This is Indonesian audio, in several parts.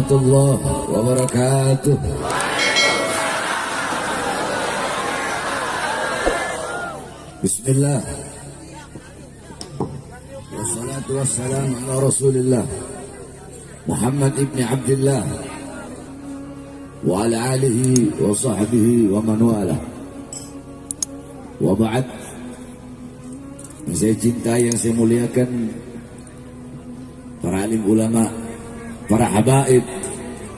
warahmatullahi wabarakatuh. Bismillah. Wassalatu wassalamu ala Rasulillah Muhammad ibn Abdullah wa ala alihi wa sahbihi wa man wala. Wa ba'd. Yang saya cintai, yang saya muliakan, para alim ulama, para habaib,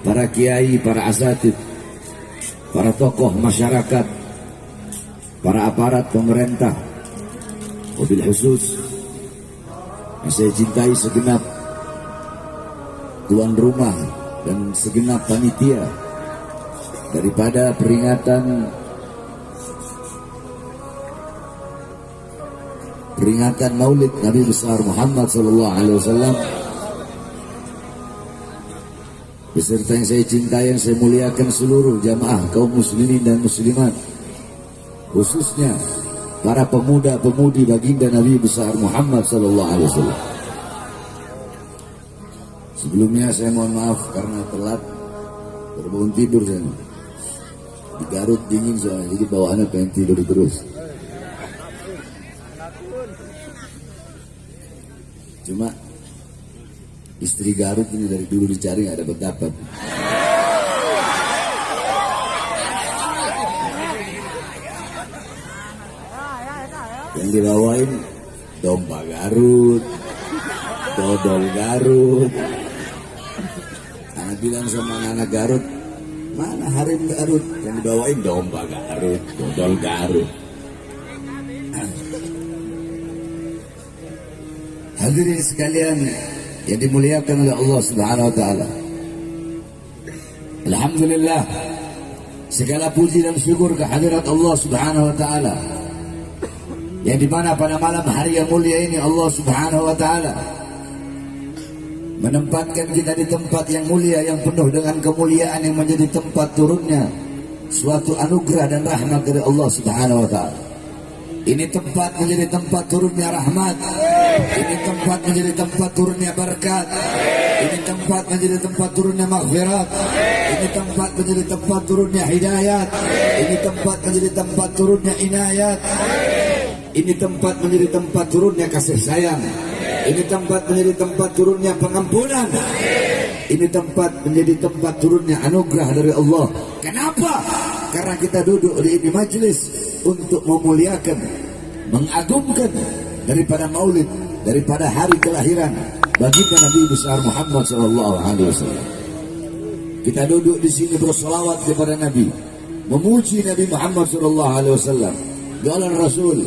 para kiai, para asatid, para tokoh masyarakat, para aparat pemerintah, wabil khusus yang saya cintai segenap tuan rumah dan segenap panitia daripada peringatan Maulid Nabi besar Muhammad sallallahu alaihi wasallam, beserta yang saya cintai, yang saya muliakan seluruh jamaah kaum muslimin dan muslimat, khususnya para pemuda-pemudi baginda Nabi besar Muhammad sallallahu alaihi wasallam. Sebelumnya saya mohon maaf karena telat, terbangun tidur saya. Di Garut dingin soalnya, jadi bawaannya pengen tidur terus. Cuma istri Garut ini dari dulu dicari nggak dapat. Yang dibawain domba Garut, dodol Garut. Anak bilang sama anak Garut, mana harim Garut? Yang dibawain domba Garut, dodol Garut. Hadirin sekalian yang dimuliakan oleh Allah Subhanahu wa taala. Alhamdulillah, segala puji dan syukur kehadirat Allah Subhanahu wa taala, yang dimana pada malam hari yang mulia ini Allah Subhanahu wa taala menempatkan kita di tempat yang mulia, yang penuh dengan kemuliaan, yang menjadi tempat turunnya suatu anugerah dan rahmat dari Allah Subhanahu wa taala. Ini tempat menjadi tempat turunnya rahmat. Ini tempat menjadi tempat turunnya berkat. Ini tempat menjadi tempat turunnya maghfirat. Ini tempat menjadi tempat turunnya hidayat. Ini tempat menjadi tempat turunnya inayat. Ini tempat menjadi tempat turunnya kasih sayang. Ini tempat menjadi tempat turunnya pengampunan. Ini tempat menjadi tempat turunnya anugerah dari Allah. Kenapa? Karena kita duduk di ini majelis untuk memuliakan, mengagungkan daripada maulid, daripada hari kelahiran baginda Nabi besar Muhammad sallallahu alaihi wasallam. Kita duduk di sini bersolawat kepada Nabi, memuji Nabi Muhammad sallallahu alaihi wasallam. Qala Rasul,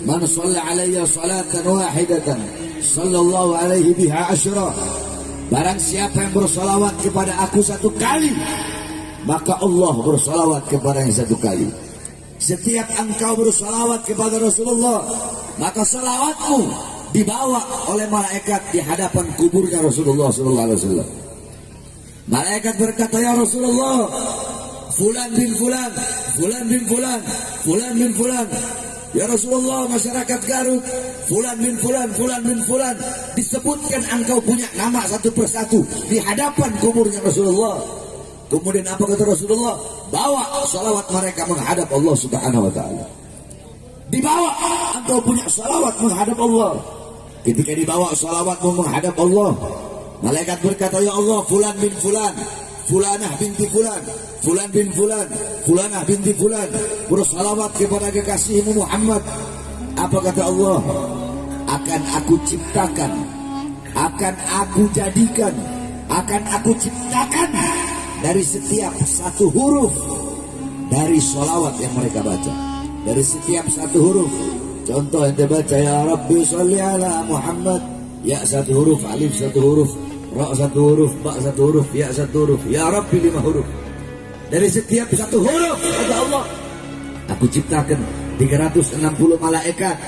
man shalla alayya salatan wahidatan sallallahu alaihi biha asyra. Barang siapa yang bersolawat kepada aku satu kali, maka Allah bersolawat kepada yang satu kali. Setiap engkau bersolawat kepada Rasulullah, maka salawatmu dibawa oleh malaikat di hadapan kuburnya Rasulullah sallallahu alaihi wasallam. Malaikat berkata, ya Rasulullah, fulan bin fulan, fulan bin fulan, fulan bin fulan. Ya Rasulullah, masyarakat Garut, fulan bin fulan, fulan bin fulan, disebutkan engkau punya nama satu persatu di hadapan kuburnya Rasulullah. Kemudian apa kata Rasulullah? Bawa salawat mereka menghadap Allah Subhanahu wa taala. Dibawa, engkau punya salawat menghadap Allah. Ketika dibawa salawatmu menghadap Allah, malaikat berkata, ya Allah, fulan bin fulan, fulanah binti fulan, fulan bin fulan, fulanah binti fulan, bersalawat kepada kekasihmu Muhammad. Apa kata Allah? Akan aku ciptakan, akan aku jadikan, akan aku ciptakan dari setiap satu huruf dari sholawat yang mereka baca. Dari setiap satu huruf, contoh yang dibaca, ya Rabbi sholli ala Muhammad, ya satu huruf, alif satu huruf, ra satu huruf, ba satu huruf, ya satu huruf, ya Rabbi 5 huruf. Dari setiap satu huruf, kata Allah, aku ciptakan 360 malaikat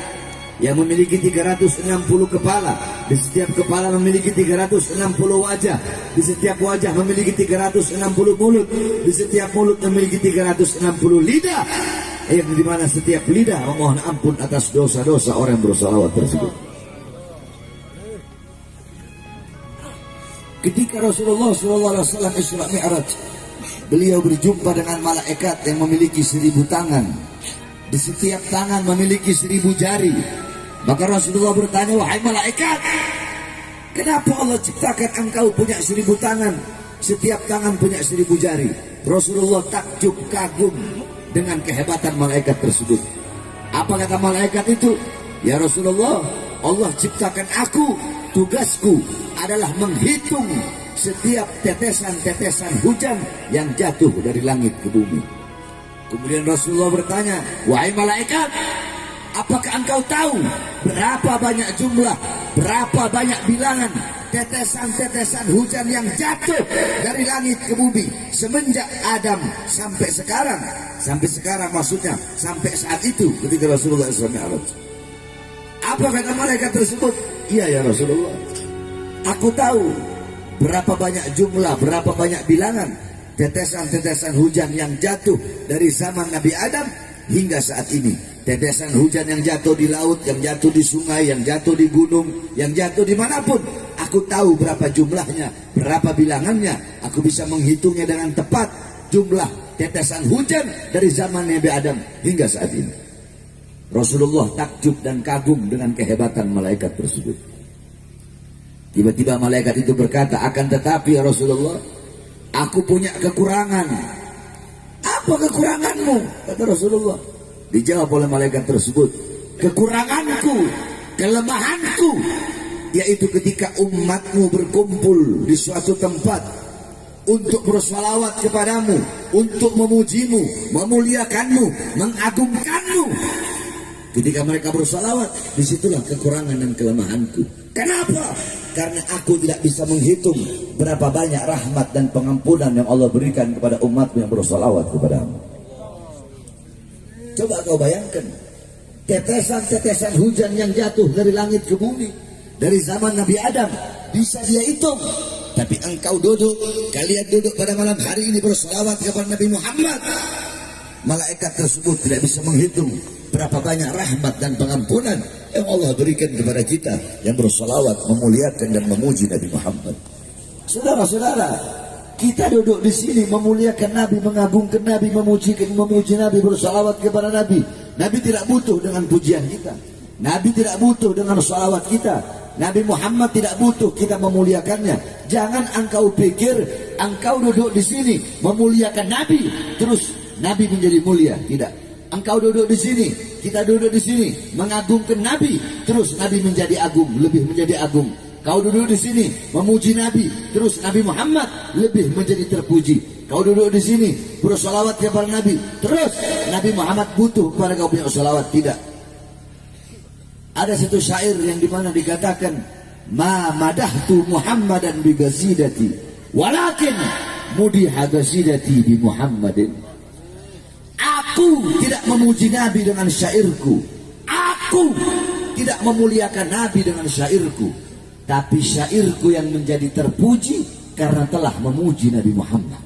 yang memiliki 360 kepala. Di setiap kepala memiliki 360 wajah. Di setiap wajah memiliki 360 mulut. Di setiap mulut memiliki 360 lidah, yang dimana setiap lidah memohon ampun atas dosa-dosa orang yang bersalawat tersebut. Ketika Rasulullah SAW Isra Mi'raj, beliau berjumpa dengan malaikat yang memiliki 1000 tangan. Di setiap tangan memiliki 1000 jari. Maka Rasulullah bertanya, wahai malaikat, kenapa Allah ciptakan engkau punya 1000 tangan? Setiap tangan punya 1000 jari. Rasulullah takjub kagum dengan kehebatan malaikat tersebut. Apa kata malaikat itu? Ya Rasulullah, Allah ciptakan aku, tugasku adalah menghitung setiap tetesan-tetesan hujan yang jatuh dari langit ke bumi. Kemudian Rasulullah bertanya, wahai malaikat, apakah engkau tahu berapa banyak jumlah, berapa banyak bilangan tetesan-tetesan hujan yang jatuh dari langit ke bumi semenjak Adam sampai sekarang? Sampai sekarang maksudnya sampai saat itu ketika Rasulullah SAW. Apa kata malaikat tersebut? Iya ya Rasulullah, aku tahu berapa banyak jumlah, berapa banyak bilangan tetesan-tetesan hujan yang jatuh dari zaman Nabi Adam hingga saat ini. Tetesan hujan yang jatuh di laut, yang jatuh di sungai, yang jatuh di gunung, yang jatuh dimanapun. Aku tahu berapa jumlahnya, berapa bilangannya. Aku bisa menghitungnya dengan tepat, jumlah tetesan hujan dari zaman Nabi Adam hingga saat ini. Rasulullah takjub dan kagum dengan kehebatan malaikat tersebut. Tiba-tiba malaikat itu berkata, akan tetapi ya Rasulullah, aku punya kekurangan. Apa kekuranganmu? Kata Rasulullah. Dijawab oleh malaikat tersebut, kekuranganku, kelemahanku, yaitu ketika umatmu berkumpul di suatu tempat untuk bersalawat kepadamu, untuk memujimu, memuliakanmu, mengagungkanmu. Ketika mereka bersalawat, disitulah kekurangan dan kelemahanku. Kenapa? Karena aku tidak bisa menghitung berapa banyak rahmat dan pengampunan yang Allah berikan kepada umatmu yang bersalawat kepadamu. Coba kau bayangkan, tetesan-tetesan hujan yang jatuh dari langit ke bumi dari zaman Nabi Adam bisa dia hitung. Tapi engkau duduk, kalian duduk pada malam hari ini bersalawat kepada Nabi Muhammad. Malaikat tersebut tidak bisa menghitung berapa banyak rahmat dan pengampunan yang Allah berikan kepada kita yang bersalawat, memuliakan dan memuji Nabi Muhammad. Saudara-saudara, kita duduk di sini memuliakan Nabi, mengagungkan Nabi, memuji Nabi, bersalawat kepada Nabi. Nabi tidak butuh dengan pujian kita. Nabi tidak butuh dengan salawat kita. Nabi Muhammad tidak butuh kita memuliakannya. Jangan engkau pikir engkau duduk di sini memuliakan Nabi, terus Nabi menjadi mulia. Tidak. Engkau duduk di sini, kita duduk di sini mengagungkan Nabi, terus Nabi menjadi agung, lebih menjadi agung. Kau duduk di sini memuji Nabi, terus Nabi Muhammad lebih menjadi terpuji. Kau duduk di sini bersolawat kepada Nabi, terus Nabi Muhammad butuh kepada kau punya solawat. Tidak. Ada satu syair yang dimana dikatakan, ma madahtu Muhammadan bi ghasidati, walakin mudiha ghasidati bi Muhammadin. Aku tidak memuji Nabi dengan syairku, aku tidak memuliakan Nabi dengan syairku, tapi syairku yang menjadi terpuji karena telah memuji Nabi Muhammad.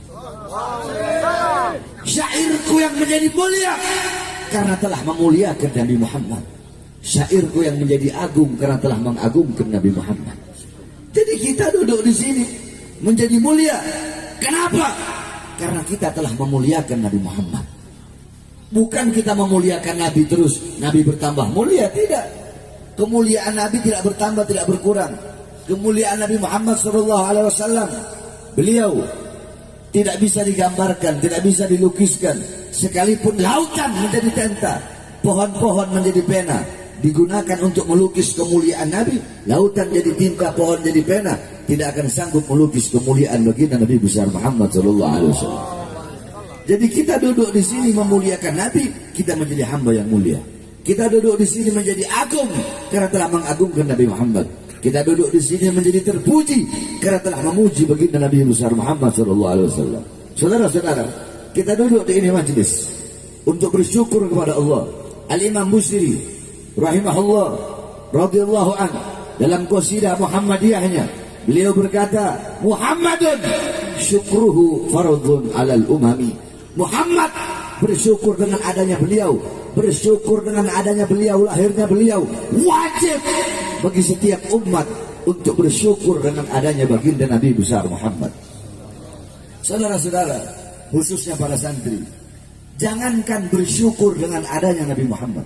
Syairku yang menjadi mulia karena telah memuliakan Nabi Muhammad. Syairku yang menjadi agung karena telah mengagungkan Nabi Muhammad. Jadi kita duduk di sini menjadi mulia. Kenapa? Karena kita telah memuliakan Nabi Muhammad. Bukan kita memuliakan Nabi terus Nabi bertambah mulia, tidak. Kemuliaan Nabi tidak bertambah, tidak berkurang. Kemuliaan Nabi Muhammad SAW, beliau tidak bisa digambarkan, tidak bisa dilukiskan. Sekalipun lautan menjadi tinta, pohon-pohon menjadi pena, digunakan untuk melukis kemuliaan Nabi. Lautan jadi tinta, pohon jadi pena, tidak akan sanggup melukis kemuliaan baginda Nabi besar Muhammad SAW. Jadi kita duduk di sini memuliakan Nabi, kita menjadi hamba yang mulia. Kita duduk di sini menjadi agung karena telah mengagungkan Nabi Muhammad. Kita duduk di sini menjadi terpuji karena telah memuji baginda Nabi besar Muhammad SAW. Saudara-saudara, kita duduk di ini majlis untuk bersyukur kepada Allah. Al-Imam Busiri rahimahullah radhiyallahu an dalam qasidah Muhammadiyahnya, beliau berkata, Muhammadun syukruhu fardhun 'alal umami. Muhammad bersyukur dengan adanya beliau, bersyukur dengan adanya beliau, lahirnya beliau wajib bagi setiap umat untuk bersyukur dengan adanya baginda Nabi besar Muhammad. Saudara-saudara, khususnya para santri, jangankan bersyukur dengan adanya Nabi Muhammad,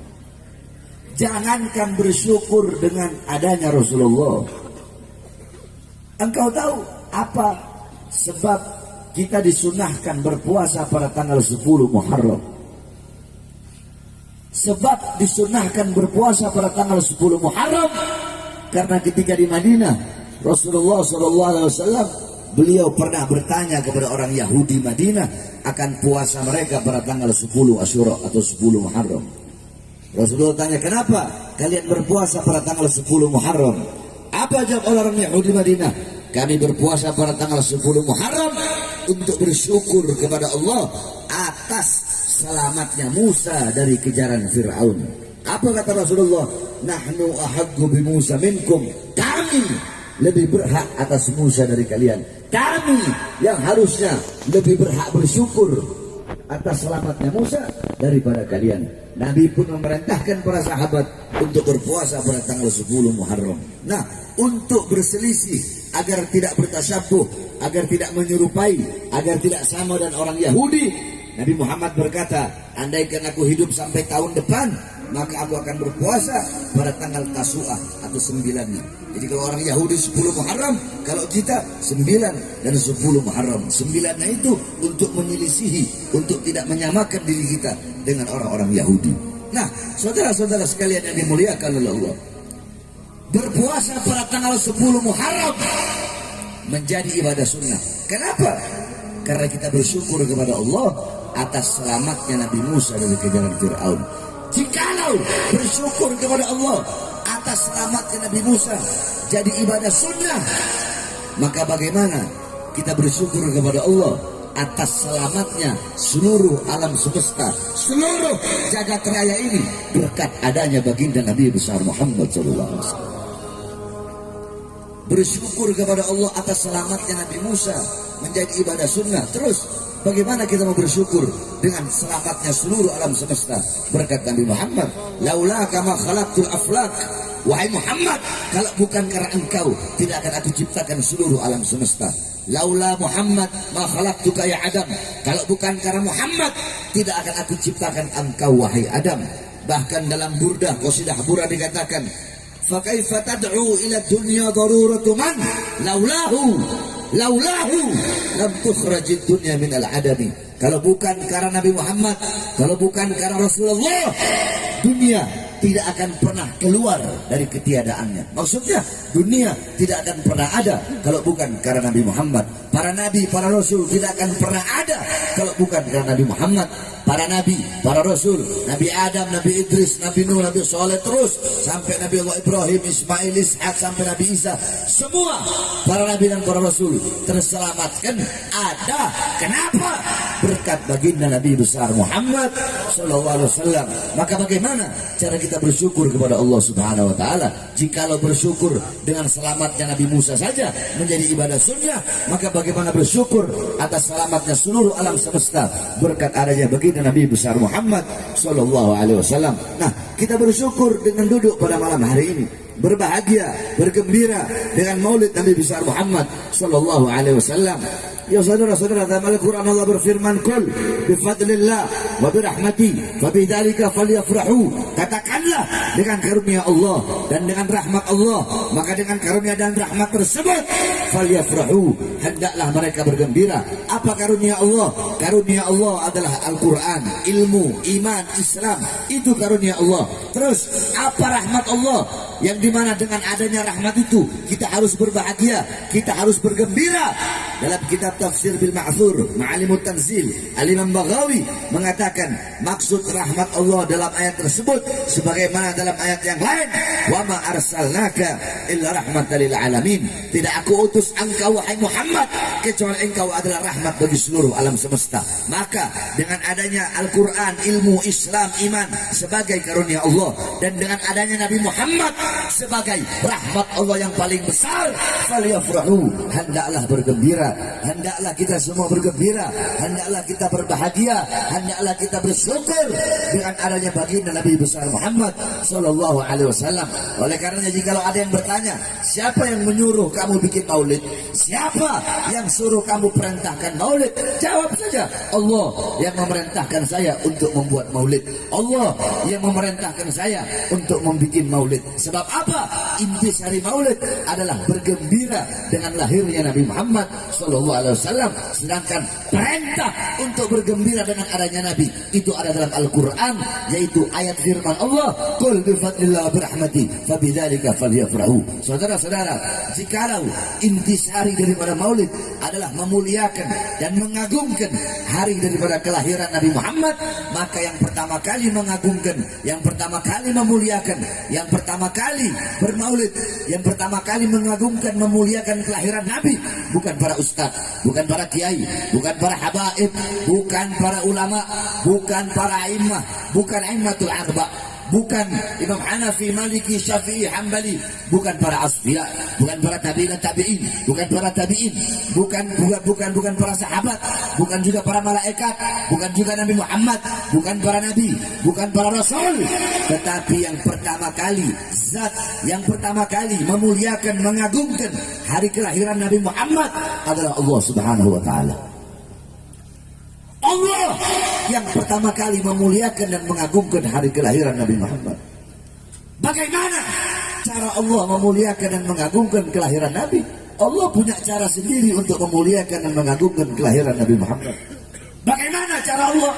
jangankan bersyukur dengan adanya Rasulullah. Engkau tahu apa sebab kita disunahkan berpuasa pada tanggal 10 Muharram? Sebab disunahkan berpuasa pada tanggal 10 Muharram karena ketika di Madinah, Rasulullah SAW beliau pernah bertanya kepada orang Yahudi Madinah akan puasa mereka pada tanggal 10 Asyura atau 10 Muharram. Rasulullah tanya, kenapa kalian berpuasa pada tanggal 10 Muharram? Apa jawab orang Yahudi Madinah? Kami berpuasa pada tanggal 10 Muharram untuk bersyukur kepada Allah atas selamatnya Musa dari kejaran Fir'aun. Apa kata Rasulullah? Nahnu ahaqqu bi Musa minkum. Kami lebih berhak atas Musa dari kalian. Kami yang harusnya lebih berhak bersyukur atas selamatnya Musa daripada kalian. Nabi pun memerintahkan para sahabat untuk berpuasa pada tanggal 10 Muharram. Nah, untuk berselisih agar tidak bertasyabuh, agar tidak menyerupai, agar tidak sama dan orang Yahudi, Nabi Muhammad berkata, andaikan aku hidup sampai tahun depan, maka aku akan berpuasa pada tanggal Tasu'ah atau 9-nya. Jadi kalau orang Yahudi 10 Muharram, kalau kita 9 dan 10 Muharram. 9-nya itu untuk menyelisihi, untuk tidak menyamakan diri kita dengan orang-orang Yahudi. Nah, saudara-saudara sekalian yang dimuliakan oleh Allah, berpuasa pada tanggal 10 Muharram menjadi ibadah sunnah. Kenapa? Karena kita bersyukur kepada Allah atas selamatnya Nabi Musa dari kejaran Fir'aun. Jikalau bersyukur kepada Allah atas selamatnya Nabi Musa jadi ibadah sunnah, maka bagaimana kita bersyukur kepada Allah atas selamatnya seluruh alam semesta, seluruh jagat raya ini berkat adanya baginda Nabi besar Muhammad SAW. Bersyukur kepada Allah atas selamatnya Nabi Musa menjadi ibadah sunnah. Terus bagaimana kita mau bersyukur dengan selamatnya seluruh alam semesta berkat Nabi Muhammad? Laula kama khalaqtul aflak. Wahai Muhammad, kalau bukan karena engkau, tidak akan aku ciptakan seluruh alam semesta. Laula Muhammad ma khalaqtuka ya Adam. Kalau bukan karena Muhammad, tidak akan aku ciptakan engkau wahai Adam. Bahkan dalam Burdah, qasidah Burdah dikatakan, fa kaifa tad'u ila dunya daruratu man laulahu lam tukhrajid dunya min al-adami. Kalau bukan karena Nabi Muhammad, kalau bukan karena Rasulullah, dunia tidak akan pernah keluar dari ketiadaannya. Maksudnya dunia tidak akan pernah ada kalau bukan karena Nabi Muhammad. Para nabi, para rasul tidak akan pernah ada kalau bukan karena Nabi Muhammad. Para nabi, para rasul, Nabi Adam, Nabi Idris, Nabi Nuh, Nabi Saleh, terus sampai Nabi Allah Ibrahim, Ismail, Ishak, sampai Nabi Isa. Semua para nabi dan para rasul terselamatkan ada. Kenapa? Berkat baginda Nabi besar Muhammad SAW. Maka bagaimana cara kita bersyukur kepada Allah Subhanahu Wa Taala? Jikalau bersyukur dengan selamatnya Nabi Musa saja menjadi ibadah sunnah, maka bagaimana bersyukur atas selamatnya seluruh alam semesta berkat adanya baginda Nabi besar Muhammad SAW. Nah, kita bersyukur dengan duduk pada malam hari ini, berbahagia, bergembira dengan maulid Nabi besar Muhammad SAW. Ya saudara-saudara, dalam Al-Quran Allah berfirman, "Qul bifadlillah wa birahmati fabidzalika falyafrahu." Katakanlah, dengan karunia Allah dan dengan rahmat Allah, maka dengan karunia dan rahmat tersebut falyafrahu, hendaklah mereka bergembira. Apa karunia Allah? Karunia Allah adalah Al-Quran, ilmu, iman, Islam. Itu karunia Allah. Terus apa rahmat Allah? Yang dimana dengan adanya rahmat itu kita harus berbahagia, kita harus bergembira. Dalam kitab Tafsir bil Ma'thur Ma'alimut Tanzil, Al-Imam Baghawi mengatakan maksud rahmat Allah dalam ayat tersebut sebagaimana dalam ayat yang lain, wa ma arsalnaka illa rahmatan lil alamin. Tidak aku utus engkau wahai Muhammad kecuali engkau adalah rahmat bagi seluruh alam semesta. Maka dengan adanya Al-Quran, ilmu, Islam, iman sebagai karunia Allah, dan dengan adanya Nabi Muhammad sebagai rahmat Allah yang paling besar, falyafrahu, hendaklah bergembira. hendaklah kita semua bergembira, hendaklah kita berbahagia, hendaklah kita bersyukur dengan adanya baginda Nabi besar Muhammad sallallahu alaihi wasallam. Oleh karenanya jika ada yang bertanya, siapa yang menyuruh kamu bikin maulid? Siapa yang suruh kamu perintahkan maulid? Jawab saja, Allah yang memerintahkan saya untuk membuat maulid. Allah yang memerintahkan saya untuk membuat maulid. Sebab apa? Intisari maulid adalah bergembira dengan lahirnya Nabi Muhammad sallallahu alaihi wasallam. Sedangkan perintah untuk bergembira dengan adanya Nabi itu ada dalam Al-Quran, yaitu ayat firman Allah, qul bi fadlillah wa birahmati fabidzalika falyafrahu. Saudara-saudara, jikalau intisari daripada maulid adalah memuliakan dan mengagungkan hari daripada kelahiran Nabi Muhammad, maka yang pertama kali mengagungkan, yang pertama kali memuliakan, yang pertama kali bermaulid, yang pertama kali mengagungkan, memuliakan kelahiran Nabi bukan para ustaz, bukan para kiai, bukan para habaib, bukan para ulama, bukan para a'immah, bukan a'immatul arba', bukan Imam Hanafi, Maliki, Syafi'i, Hambali, bukan para asfiya, bukan para tabi'in, bukan para tabi'in, bukan para sahabat, bukan juga para malaikat, bukan juga Nabi Muhammad, bukan para nabi, bukan para rasul, tetapi yang pertama kali, zat yang pertama kali memuliakan, mengagungkan hari kelahiran Nabi Muhammad adalah Allah Subhanahu wa taala. Allah yang pertama kali memuliakan dan mengagungkan hari kelahiran Nabi Muhammad. Bagaimana cara Allah memuliakan dan mengagungkan kelahiran Nabi? Allah punya cara sendiri untuk memuliakan dan mengagungkan kelahiran Nabi Muhammad. Bagaimana cara Allah?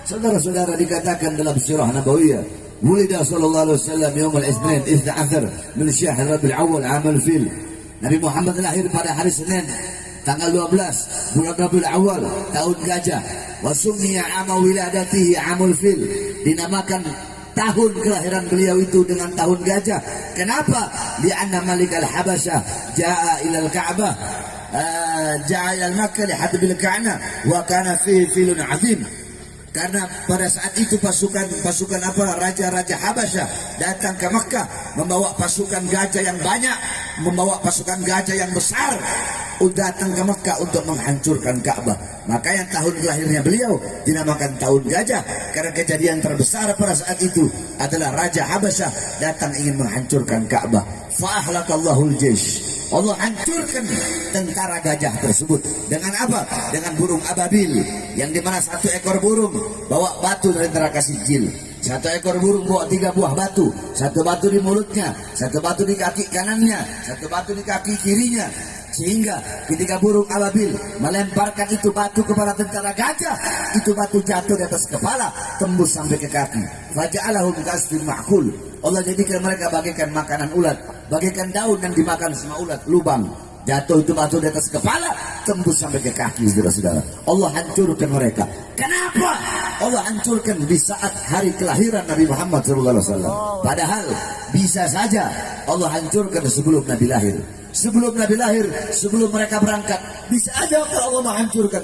Saudara-saudara, dikatakan dalam sirah Nabawiyah, Wulida sallallahu alaihi wasallam yaumul Itsnin 12 min Syahr Rabiul Awwal amal fil. Nabi Muhammad lahir pada hari Senin tanggal 12 bulan Rabiul Awal tahun gajah. Wa summiya ama wiladatihi amul fil, dinamakan tahun kelahiran beliau itu dengan tahun gajah. Kenapa? Li'anna Malik al-Habasyah jaa ila al-Ka'bah, jaa ila Makkah lihadbil Ka'bah wa kana fihi filun 'azim. Karena pada saat itu pasukan raja-raja Habasyah datang ke Makkah membawa pasukan gajah yang banyak, membawa pasukan gajah yang besar, datang ke Makkah untuk menghancurkan Ka'bah. Maka yang tahun lahirnya beliau dinamakan tahun gajah, karena kejadian terbesar pada saat itu adalah Raja Habasyah datang ingin menghancurkan Ka'bah. Fa'ahlakallahul jaysh, Allah hancurkan tentara gajah tersebut. Dengan apa? Dengan burung ababil, yang dimana satu ekor burung bawa batu dari neraka Sijil. Satu ekor burung bawa 3 buah batu, satu batu di mulutnya, satu batu di kaki kanannya, satu batu di kaki kirinya. Sehingga ketika burung ababil melemparkan itu batu kepada tentara gajah, itu batu jatuh di atas kepala, tembus sampai ke kaki. Faja'alahum kasfin ma'kul, Allah jadikan mereka bagaikan makanan ulat, bagaikan daun yang dimakan sama ulat, lubang. Jatuh itu batu di atas kepala, tembus sampai ke kaki, saudara-saudara. Allah hancurkan mereka. Kenapa Allah hancurkan di saat hari kelahiran Nabi Muhammad SAW? Padahal bisa saja Allah hancurkan sebelum Nabi lahir. Sebelum Nabi lahir, sebelum mereka berangkat, bisa aja Allah menghancurkan.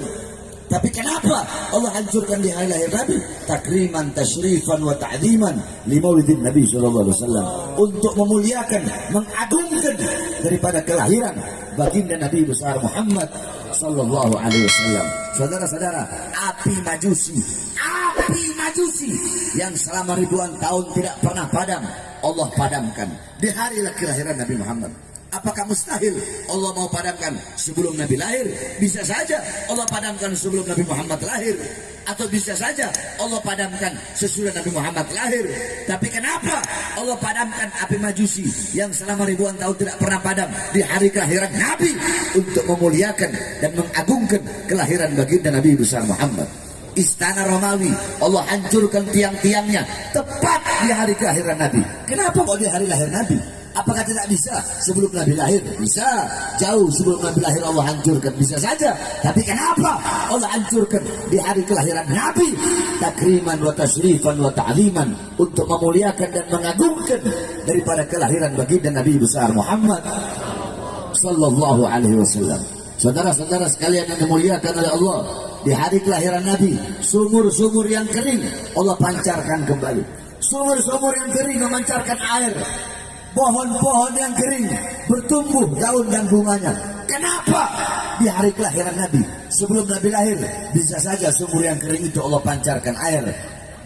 Tapi kenapa Allah hancurkan di hari lahir Nabi? Takriman, tasyrifan, wa ta'ziman li maulidin Nabi sallallahu alaihi wasallam, untuk memuliakan, mengagungkan daripada kelahiran baginda Nabi besar Muhammad sallallahu alaihi wasallam. Saudara-saudara, api majusi yang selama ribuan tahun tidak pernah padam, Allah padamkan di hari kelahiran Nabi Muhammad. Apakah mustahil Allah mau padamkan sebelum Nabi lahir? Bisa saja Allah padamkan sebelum Nabi Muhammad lahir, atau bisa saja Allah padamkan sesudah Nabi Muhammad lahir. Tapi kenapa Allah padamkan api majusi yang selama ribuan tahun tidak pernah padam di hari kelahiran Nabi, untuk memuliakan dan mengagungkan kelahiran baginda Nabi besar Muhammad? Istana Romawi Allah hancurkan tiang-tiangnya tepat di hari kelahiran Nabi. Kenapa kok di hari lahir Nabi? Apakah tidak bisa sebelum Nabi lahir? Bisa. Jauh sebelum Nabi lahir Allah hancurkan, bisa saja. Tapi kenapa Allah hancurkan di hari kelahiran Nabi? Takriman wa tasyrifan wa ta'ziman, untuk memuliakan dan mengagungkan daripada kelahiran baginda Nabi besar Muhammad sallallahu alaihi wasallam. Saudara-saudara sekalian yang dimuliakan oleh Allah, di hari kelahiran Nabi, sumur-sumur yang kering Allah pancarkan kembali. Sumur-sumur yang kering memancarkan air. Pohon-pohon yang kering bertumbuh daun dan bunganya. Kenapa di hari kelahiran Nabi? Sebelum Nabi lahir, bisa saja sumur yang kering itu Allah pancarkan air.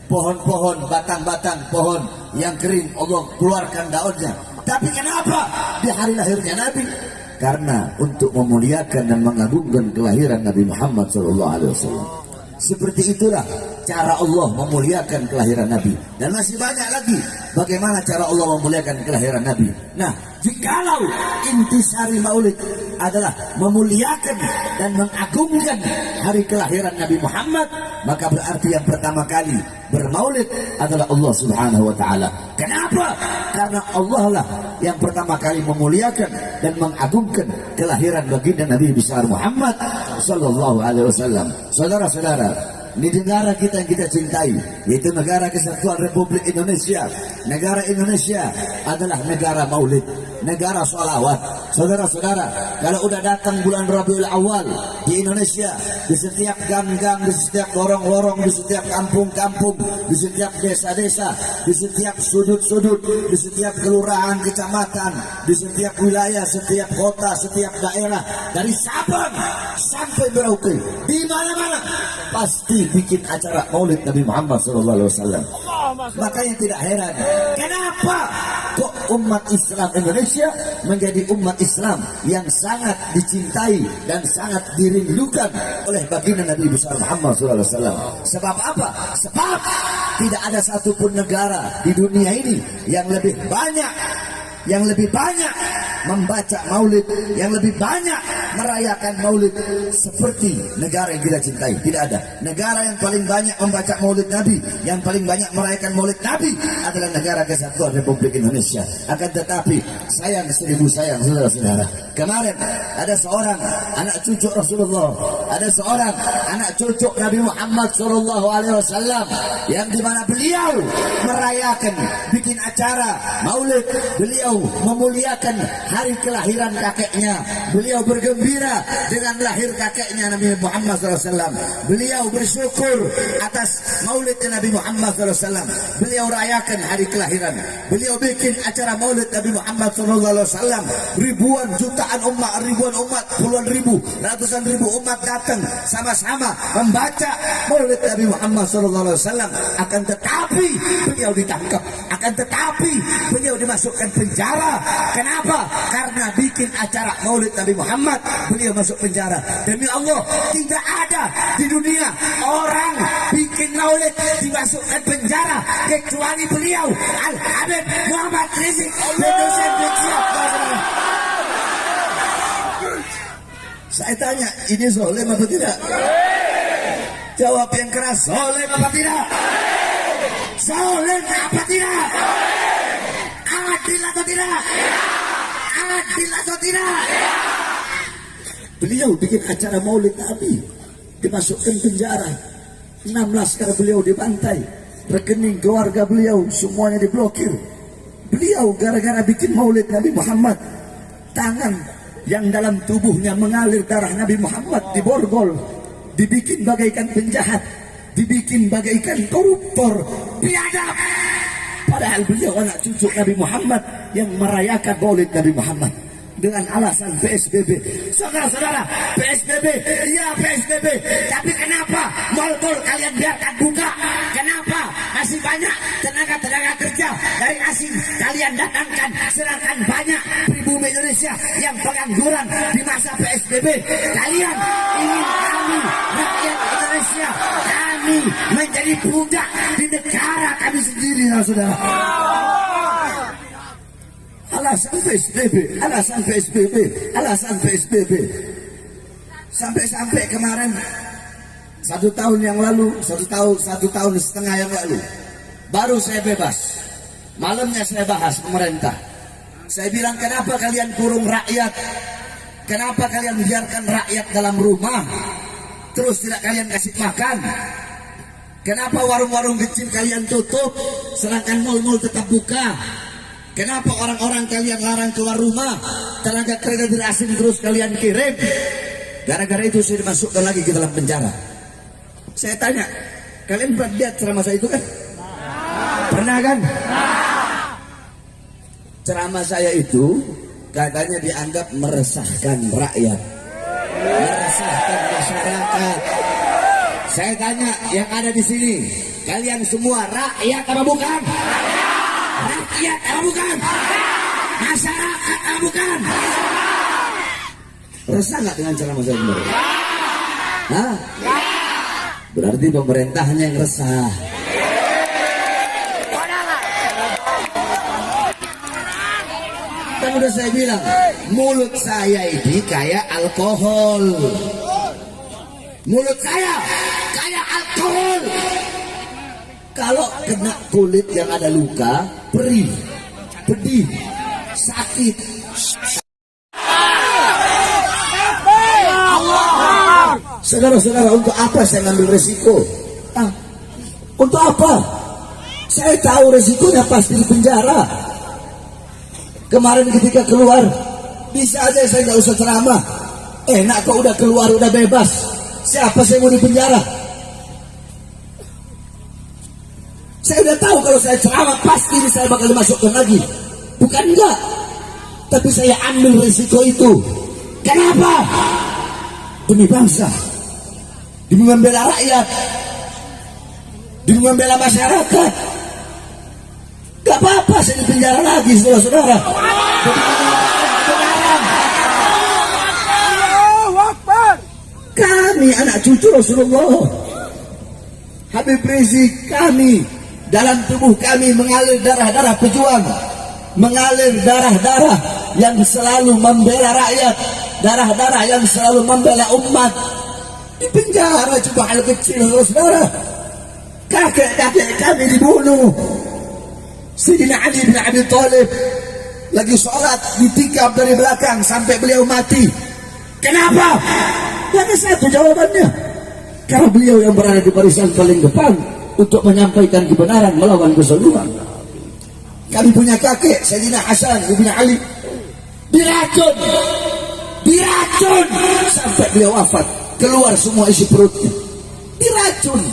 Pohon-pohon, batang-batang pohon yang kering Allah keluarkan daunnya. Tapi kenapa di hari lahirnya Nabi? Karena untuk memuliakan dan mengagungkan kelahiran Nabi Muhammad SAW. Seperti itulah cara Allah memuliakan kelahiran Nabi. Dan masih banyak lagi bagaimana cara Allah memuliakan kelahiran Nabi. Nah, jikalau intisari maulid adalah memuliakan dan mengagungkan hari kelahiran Nabi Muhammad, maka berarti yang pertama kali bermaulid adalah Allah Subhanahu wa taala. Kenapa? Karena Allah lah yang pertama kali memuliakan dan mengagungkan kelahiran baginda Nabi besar Muhammad sallallahu alaihi wasallam. Saudara-saudara, di negara kita yang kita cintai, yaitu negara Kesatuan Republik Indonesia. Negara Indonesia adalah negara maulid, negara sholawat. Saudara-saudara, kalau udah datang bulan Rabiul Awal di Indonesia, di setiap gang-gang, di setiap lorong-lorong, di setiap kampung-kampung, di setiap desa-desa, di setiap sudut-sudut, di setiap kelurahan, kecamatan, di setiap wilayah, setiap kota, setiap daerah, dari Sabang sampai Merauke, di mana-mana pasti bikin acara maulid Nabi Muhammad SAW. Makanya tidak heran kenapa kok umat Islam Indonesia menjadi umat Islam yang sangat dicintai dan sangat dirindukan oleh baginda Nabi besar Muhammad SAW. Sebab apa? Sebab tidak ada satupun negara di dunia ini yang lebih banyak membaca maulid, yang lebih banyak merayakan maulid seperti negara yang kita cintai. Tidak ada negara yang paling banyak membaca maulid Nabi, yang paling banyak merayakan maulid Nabi adalah negara Kesatuan Republik Indonesia. Akan tetapi sayang seribu sayang, saudara-saudara, kemarin ada seorang anak cucu Rasulullah, ada seorang anak cucu Nabi Muhammad SAW, yang dimana beliau merayakan, bikin acara maulid, beliau memuliakan hari kelahiran kakeknya, beliau bergembira dengan lahir kakeknya Nabi Muhammad SAW, beliau bersyukur atas maulidnya Nabi Muhammad SAW, beliau rayakan hari kelahiran, beliau bikin acara maulid Nabi Muhammad SAW, ribuan jutaan umat, puluhan ribu, ratusan ribu umat datang sama-sama membaca maulid Nabi Muhammad SAW. Akan tetapi beliau ditangkap, akan tetapi beliau dimasukkan penjara. Kenapa? Karena bikin acara maulid Nabi Muhammad, beliau masuk penjara. Demi Allah, tidak ada di dunia orang bikin maulid dimasukkan penjara kecuali beliau, Al-Habib Muhammad Rizik bin Hussein bin Syihab. Saya tanya, ini zalim apa tidak? Jawab yang keras, zalim apa tidak? Zalim apa tidak? Adil atau tidak? Adil atau tidak? Beliau bikin acara maulid Nabi, dimasukkan penjara, 6 laskar beliau dibantai, rekening keluarga beliau semuanya diblokir. Beliau gara-gara bikin maulid Nabi Muhammad, tangan yang dalam tubuhnya mengalir darah Nabi Muhammad diborgol, dibikin bagaikan penjahat, dibikin bagaikan koruptor, biadab. Padahal beliau anak cucu Nabi Muhammad yang merayakan maulid Nabi Muhammad dengan alasan PSBB. Saudara-saudara, PSBB, iya PSBB, tapi kenapa mal-mal kalian biarkan buka? Kenapa masih banyak tenaga-tenaga kerja dari asing kalian datangkan, sedangkan banyak pribumi Indonesia yang pengangguran di masa PSBB? Kalian ingin kami, rakyat Indonesia, kami menjadi budak di negara kami sendiri, saudara. Alasan PSBB, alasan PSBB, alasan PSBB. Sampai kemarin 1 tahun yang lalu, 1 tahun setengah yang lalu, baru saya bebas. Malamnya saya bahas pemerintah. Saya bilang, kenapa kalian kurung rakyat? Kenapa kalian biarkan rakyat dalam rumah? Terus tidak kalian kasih makan? Kenapa warung-warung kecil kalian tutup, sedangkan mal-mal tetap buka? Kenapa orang-orang kalian larang keluar rumah, tenaga kerja dari asing terus kalian kirim? Gara-gara itu saya dimasukkan lagi ke dalam penjara. Saya tanya, kalian pernah lihat ceramah saya itu kan? Pernah kan? Ceramah saya itu Katanya dianggap meresahkan rakyat, meresahkan masyarakat. Saya tanya yang ada di sini, kalian semua rakyat apa bukan? Rakyat apa bukan? Masyarakat apa bukan? Resah nggak dengan cara masyarakat mereka? Hah? Berarti pemerintahnya yang resah. Kan udah saya bilang, mulut saya ini kayak alkohol. Mulut saya kayak alkohol. Kalau kena kulit yang ada luka, perih, pedih, sakit. Saudara-saudara, untuk apa saya ngambil resiko? Untuk apa? Saya tahu resikonya pasti di penjara. Kemarin ketika keluar, bisa aja saya nggak usah ceramah. Enak kok udah keluar, udah bebas. Siapa saya mau di penjara? Saya udah tahu kalau saya ceramah pasti saya bakal dimasukkan lagi. Bukan enggak, tapi saya ambil resiko itu. Kenapa? Demi bangsa, demi membela rakyat, demi membela masyarakat. Gak apa-apa saya di penjara lagi, saudara-saudara. Kami anak cucu Rasulullah, Habib Rizik, kami dalam tubuh kami mengalir darah-darah pejuang, mengalir darah-darah yang selalu membela rakyat, darah-darah yang selalu membela umat. Di penjara cuma hal kecil, saudara. Kakek-kakek kami dibunuh. Sayyidina Ali bin Abi Thalib lagi sholat ditikam dari belakang sampai beliau mati. Kenapa? Hanya satu jawabannya, karena beliau yang berada di barisan paling depan untuk menyampaikan kebenaran melawan kezaliman. Kami punya kakek Sayyidina Hasan bin Ali diracun sampai beliau wafat, keluar semua isi perutnya, diracun.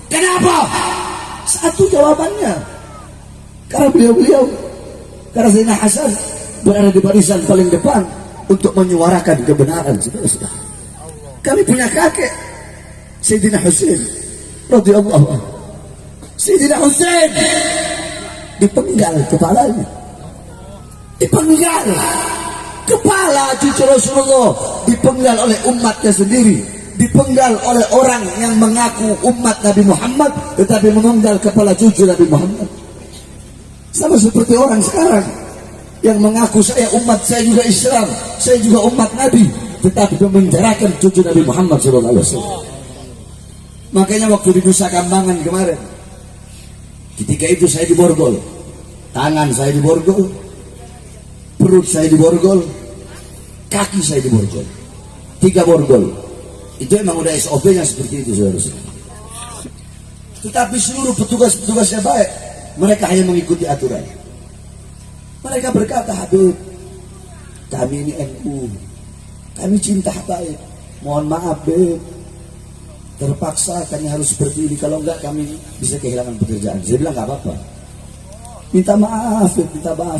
Kenapa? Satu jawabannya, karena beliau karena Sayyidina Hasan berada di barisan paling depan untuk menyuarakan kebenaran. Saudara-saudara, kami punya kakek Sayyidina Husain radhiyallahu anhu. Sayyidina Husain dipenggal kepalanya, dipenggal kepala cucu Rasulullah, dipenggal oleh umatnya sendiri, dipenggal oleh orang yang mengaku umat Nabi Muhammad tetapi memenggal kepala cucu Nabi Muhammad. Sama seperti orang sekarang yang mengaku saya umat, saya juga Islam, saya juga umat Nabi, tetapi memenjarakan cucu Nabi Muhammad SAW. Makanya waktu di Nusa Kambangan kemarin, ketika itu saya diborgol, tangan saya diborgol, perut saya diborgol, kaki saya diborgol, 3 borgol. Itu emang udah SOP-nya seperti itu, saudara-saudara. Tetapi seluruh petugas-petugasnya baik, mereka hanya mengikuti aturan. Mereka berkata, Habib, kami ini NU, kami cinta baik, mohon maaf Beb, terpaksa kami harus seperti ini, kalau enggak kami bisa kehilangan pekerjaan. Saya bilang nggak apa-apa, minta maaf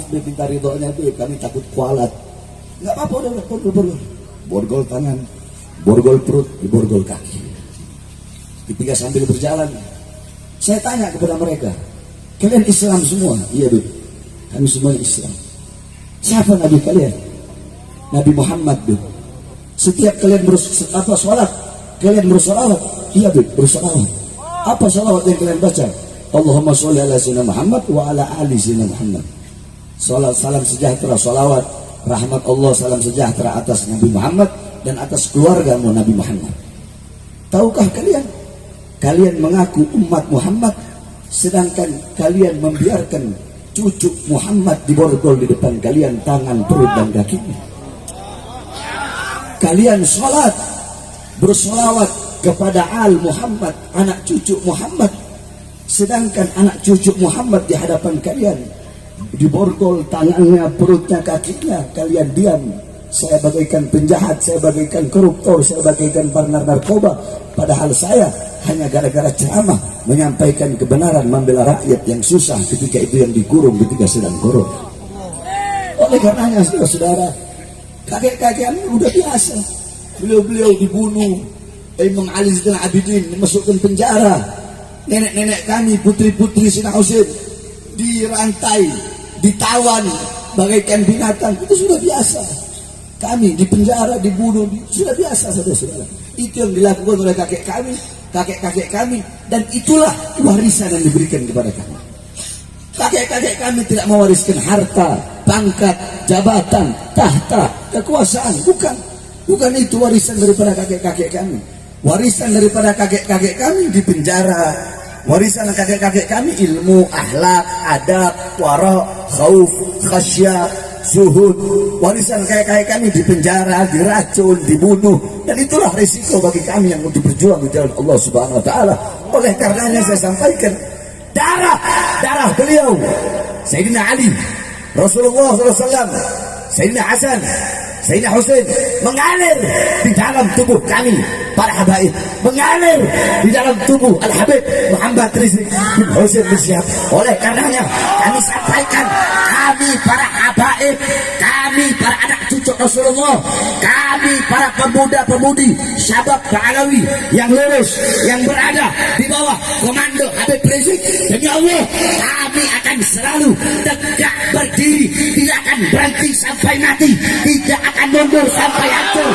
Beb, minta ridhonya Beb, kami takut kualat. Nggak apa-apa, udah borgol tangan, borgol perut, borgol kaki. Ketika sambil berjalan, saya tanya kepada mereka, kalian Islam semua? Iya Beb, kami semua Islam. Siapa Nabi kalian? Nabi Muhammad Beb. Setiap kalian sholat, kalian bersolawat? Iya Beb, bersolawat. Apa solawat yang kalian baca? Allahumma sholli ala sayyidina Muhammad wa ala ali sayyidina Muhammad. Salat, salam sejahtera, solawat rahmat Allah, salam sejahtera atas Nabi Muhammad dan atas keluarga Nabi Muhammad. Tahukah kalian mengaku umat Muhammad, sedangkan kalian membiarkan cucu Muhammad diborgol di depan kalian, tangan, perut dan kakinya. Kalian sholat, bersolawat kepada Al Muhammad, anak cucu Muhammad, sedangkan anak cucu Muhammad di hadapan kalian diborgol tangannya, perutnya, kakinya. Kalian diam. Saya bagaikan penjahat, saya bagaikan koruptor, saya bagaikan partner narkoba, padahal saya hanya gara-gara ceramah menyampaikan kebenaran, membela rakyat yang susah ketika itu, yang dikurung ketika sedang corona. Oleh karenanya saudara, kakek-kakek kami udah biasa. Beliau-beliau dibunuh, Imam Ali Zainal Abidin dimasukkan penjara, nenek-nenek kami, putri-putri Sina Husain dirantai, ditawan bagaikan binatang. Itu sudah biasa. Kami di penjara, dibunuh, sudah biasa saudara-saudara. Itu yang dilakukan oleh kakek-kakek kami, dan itulah warisan yang diberikan kepada kami. Kakek-kakek kami tidak mewariskan harta, pangkat, jabatan, tahta, kekuasaan. Bukan itu warisan daripada kakek-kakek kami. Warisan daripada kakek-kakek kami di penjara. Warisan kakek-kakek kami ilmu, akhlak, adab, wara, khauf, khasyah, zuhud. Warisan kakek-kakek kami di penjara, diracun, dibunuh. Dan itulah risiko bagi kami yang untuk berjuang di jalan Allah Subhanahu wa taala. Oleh karenanya saya sampaikan, darah beliau Sayyidina Ali, Rasulullah SAW, Sayyidina Hasan, Sayyidina Husain mengalir di dalam tubuh kami para habaib, mengalir di dalam tubuh Al-Habib Muhammad Rizik bin Husain bin Syihab. Oleh karenanya kami sampaikan, kami para habaib, kami para anak cucu Rasulullah, kami para pemuda-pemudi Syabab Ba'alawi yang lurus, yang berada di bawah komando Habib Rizik, demi Allah kami akan selalu tegak berdiri, tidak akan berhenti sampai mati, tidak akan mundur sampai hancur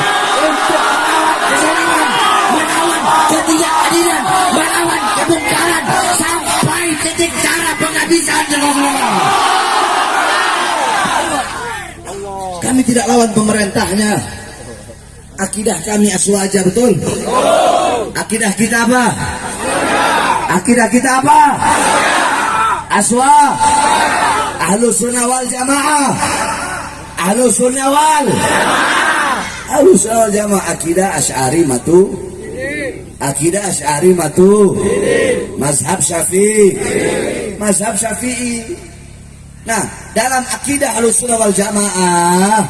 untuk melawan kezaliman, melawan ketidakadilan, melawan kemungkaran sampai titik darah penghabisan. Kami tidak lawan pemerintahnya. Akidah kami aswaja, betul? Akidah kita apa? Akidah kita apa? Aswa. Ahlus sunnah wal jamaah. Ahlus sunnah wal jamaah. Akidah Asy'ari matu. Akidah Asy'ari matu. Mazhab Syafi'i. Mazhab Syafi'i. Nah, dalam akidah Ahlus sunnah wal jamaah,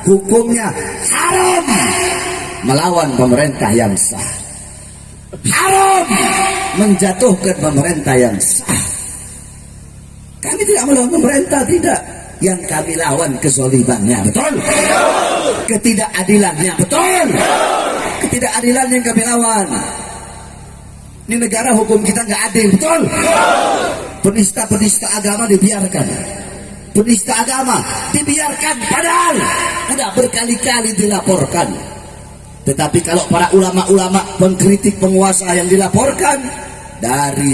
hukumnya haram melawan pemerintah yang sah. Haram menjatuhkan pemerintah yang sah. Kami tidak melawan pemerintah, tidak. Yang kami lawan kezalimannya, betul? Ketidakadilannya, betul? Ketidakadilan yang kami lawan. Ini negara hukum kita nggak adil, betul? Penista-penista agama dibiarkan. Penista agama dibiarkan, padahal sudah berkali-kali dilaporkan. Tetapi kalau para ulama-ulama pengkritik penguasa yang dilaporkan, dari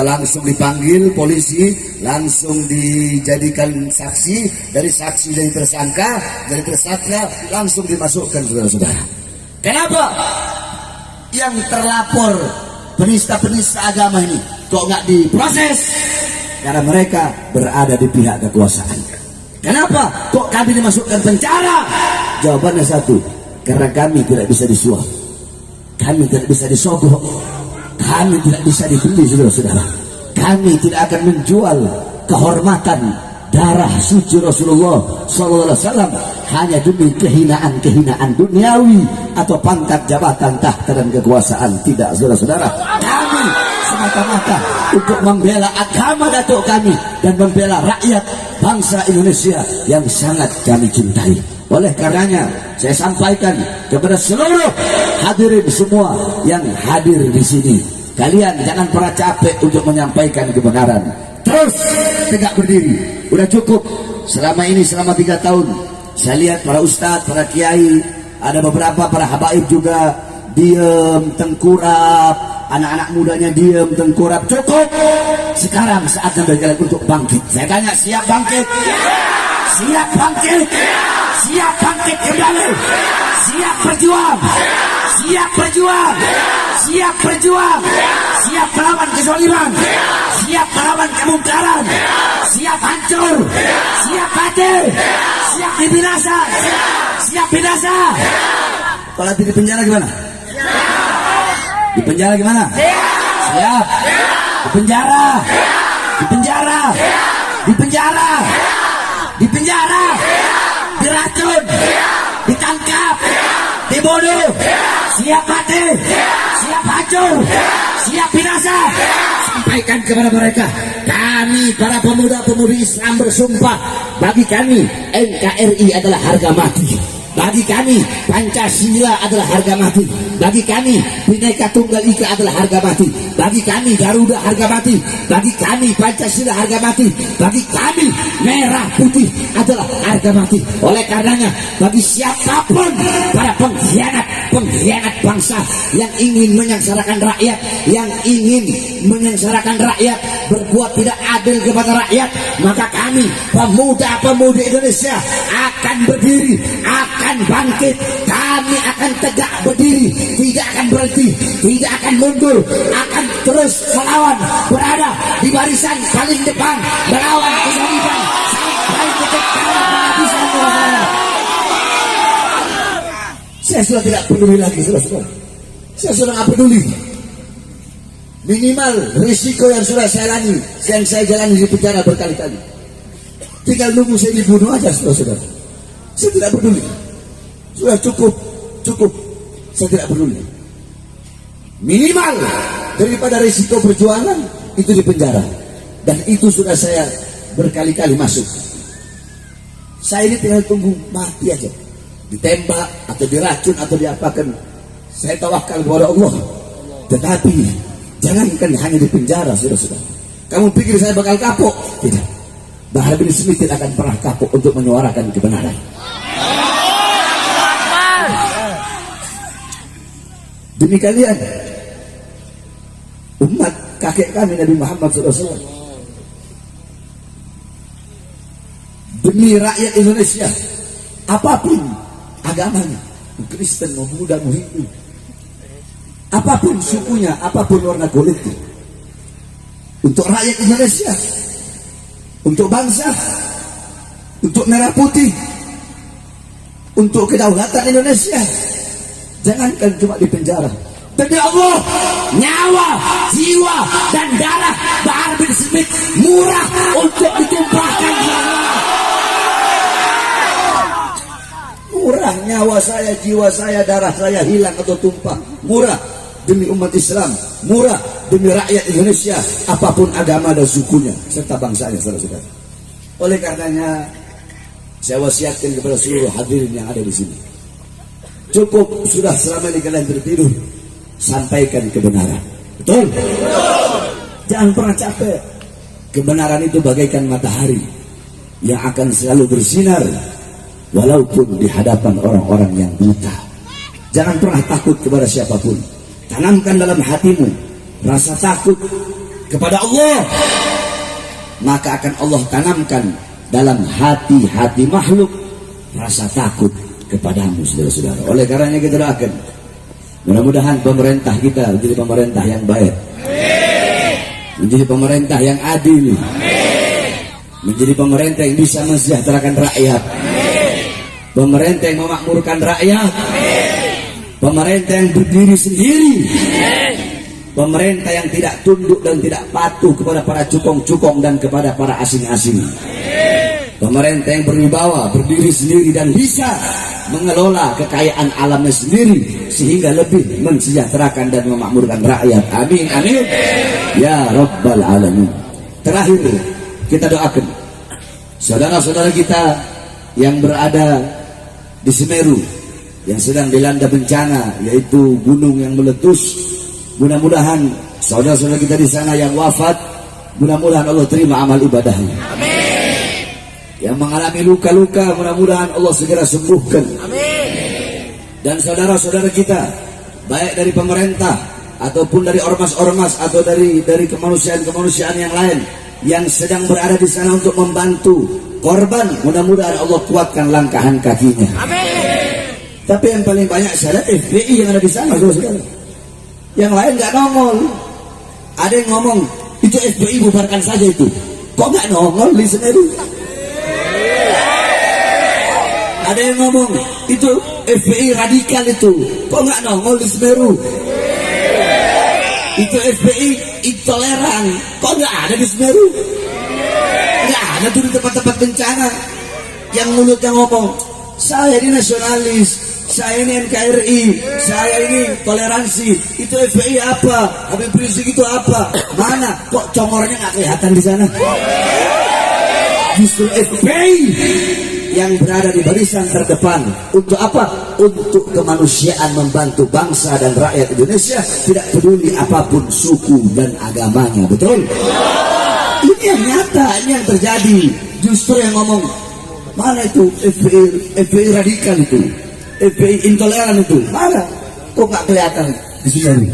langsung dipanggil polisi, langsung dijadikan saksi, dari saksi jadi tersangka, dari tersangka langsung dimasukkan, saudara-saudara. Kenapa yang terlapor penista-penista agama ini kok nggak diproses? Karena mereka berada di pihak kekuasaan. Kenapa kok kami dimasukkan penjara? Jawabannya satu, karena kami tidak bisa disuap, kami tidak bisa disogok, kami tidak bisa dibeli, saudara-saudara. Kami tidak akan menjual kehormatan darah suci Rasulullah SAW hanya demi kehinaan-kehinaan duniawi atau pangkat, jabatan, tahta dan kekuasaan. Tidak, saudara-saudara. Kami semata-mata untuk membela agama datuk kami dan membela rakyat bangsa Indonesia yang sangat kami cintai. Oleh karenanya saya sampaikan kepada seluruh hadirin semua yang hadir di sini, kalian jangan pernah capek untuk menyampaikan kebenaran. Terus tegak berdiri. Udah cukup selama ini, selama 3 tahun saya lihat para ustadz, para kiai, ada beberapa para habaib juga diem, tengkurap, anak-anak mudanya diem, tengkurap. Cukup. Sekarang saatnya bagi kalian untuk bangkit. Saya tanya, siap bangkit? Siap bangkit? Siap bangkit kembali? Siap berjuang? Siap berjuang? Siap berjuang? Siap melawan kezaliman? Siap melawan kemungkaran? Siap hancur? Siap mati? Siap dibinasa? Siap binasa? Kalau di penjara gimana? Di penjara gimana? Siap? Di penjara? Di penjara? Di penjara? Di penjara? Diracun? Ditangkap? dibunuh, siap mati, siap hancur, siap binasa. Sampaikan kepada mereka, kami para pemuda-pemudi Islam bersumpah, bagi kami NKRI adalah harga mati, bagi kami Pancasila adalah harga mati, bagi kami Bhinneka Tunggal Ika adalah harga mati, bagi kami Garuda harga mati, bagi kami Pancasila harga mati, bagi kami merah putih adalah harga mati. Oleh karenanya, bagi siapapun para pengkhianat bangsa yang ingin menyengsarakan rakyat, yang ingin menyengsarakan rakyat, berbuat tidak adil kepada rakyat, maka kami pemuda-pemudi Indonesia akan berdiri, akan bangkit, kami akan tegak berdiri, tidak akan berhenti, tidak akan mundur, akan terus melawan, berada di barisan paling depan, melawan kezaliman sampai titik penghabisan kekuasaan. Saya sudah tidak peduli lagi, saudara-saudara. Saya sudah tidak peduli. Minimal risiko yang sudah saya jalani, yang saya jalani di penjara berkali-kali, tinggal nunggu saya dibunuh aja, saudara-saudara. Saya tidak peduli. Sudah cukup. Saya tidak peduli. Minimal daripada risiko perjuangan itu di penjara, dan itu sudah saya berkali-kali masuk. Saya ini tinggal tunggu mati aja, ditembak atau diracun atau diapakan. Saya tawakal kepada Allah. Tetapi jangankan hanya di penjara, saudara-saudara. Kamu pikir saya bakal kapok? Tidak. Bahar bin Smith tidak akan pernah kapok untuk menyuarakan kebenaran. Demi kalian, umat kakek kami Nabi Muhammad SAW, demi rakyat Indonesia, apapun agamanya, Kristen, Buddha, Hindu, apapun sukunya, apapun warna kulitnya, untuk rakyat Indonesia, untuk bangsa, untuk merah putih, untuk kedaulatan Indonesia. Jangankan cuma di penjara, demi Allah, nyawa, jiwa, dan darah Bahar bin Smith murah untuk ditumpahkan. Murah nyawa saya, jiwa saya, darah saya hilang atau tumpah, murah demi umat Islam, murah demi rakyat Indonesia, apapun agama dan sukunya serta bangsanya, saudara-saudara. Oleh karenanya, saya wasiatkan kepada seluruh hadirin yang ada di sini, cukup sudah selama ini kalian tertidur, sampaikan kebenaran. Betul? Jangan pernah capek. Kebenaran itu bagaikan matahari yang akan selalu bersinar walaupun di hadapan orang-orang yang buta. Jangan pernah takut kepada siapapun. Tanamkan dalam hatimu rasa takut kepada Allah, maka akan Allah tanamkan dalam hati-hati makhluk rasa takut kepadamu, saudara-saudara. Oleh karenanya kita doakan, mudah-mudahan pemerintah kita menjadi pemerintah yang baik, menjadi pemerintah yang adil, menjadi pemerintah yang bisa mensejahterakan rakyat, pemerintah yang memakmurkan rakyat, pemerintah yang berdiri sendiri, pemerintah yang tidak tunduk dan tidak patuh kepada para cukong-cukong dan kepada para asing-asing, pemerintah yang berwibawa, berdiri sendiri dan bisa mengelola kekayaan alamnya sendiri sehingga lebih mensejahterakan dan memakmurkan rakyat. Amin, amin, ya Rabbal Alamin. Terakhir, kita doakan saudara-saudara kita yang berada di Semeru, yang sedang dilanda bencana, yaitu gunung yang meletus. Mudah-mudahan saudara-saudara kita di sana yang wafat, mudah-mudahan Allah terima amal ibadahnya. Amin. Yang mengalami luka-luka, mudah-mudahan Allah segera sembuhkan. Amin. Dan saudara-saudara kita, baik dari pemerintah ataupun dari ormas-ormas atau dari kemanusiaan-kemanusiaan yang lain yang sedang berada di sana untuk membantu korban, mudah-mudahan Allah kuatkan langkahan kakinya. Amin. Tapi yang paling banyak saya lihat FPI yang ada di sana, saudara-saudara. Yang lain nggak nongol. Ada yang ngomong itu FPI bubarkan saja itu. Kok nggak nongol di Semeru? Ada yang ngomong itu FPI radikal itu. Kok nggak nongol di Semeru? Itu FPI intoleran. Kok nggak ada di Semeru? Nggak ada tuh di tempat-tempat bencana. Yang mulutnya ngomong saya ini nasionalis, saya ini NKRI, saya ini toleransi. Itu FPI apa? Habib Rizik itu apa? Mana? Kok congornya nggak kelihatan di sana? Justru FPI yang berada di barisan terdepan. Untuk apa? Untuk kemanusiaan, membantu bangsa dan rakyat Indonesia, tidak peduli apapun suku dan agamanya. Betul? Ini yang nyata, ini yang terjadi. Justru yang ngomong, mana itu FPI radikal itu, FPI intoleran itu, mana? Kok nggak kelihatan di sini?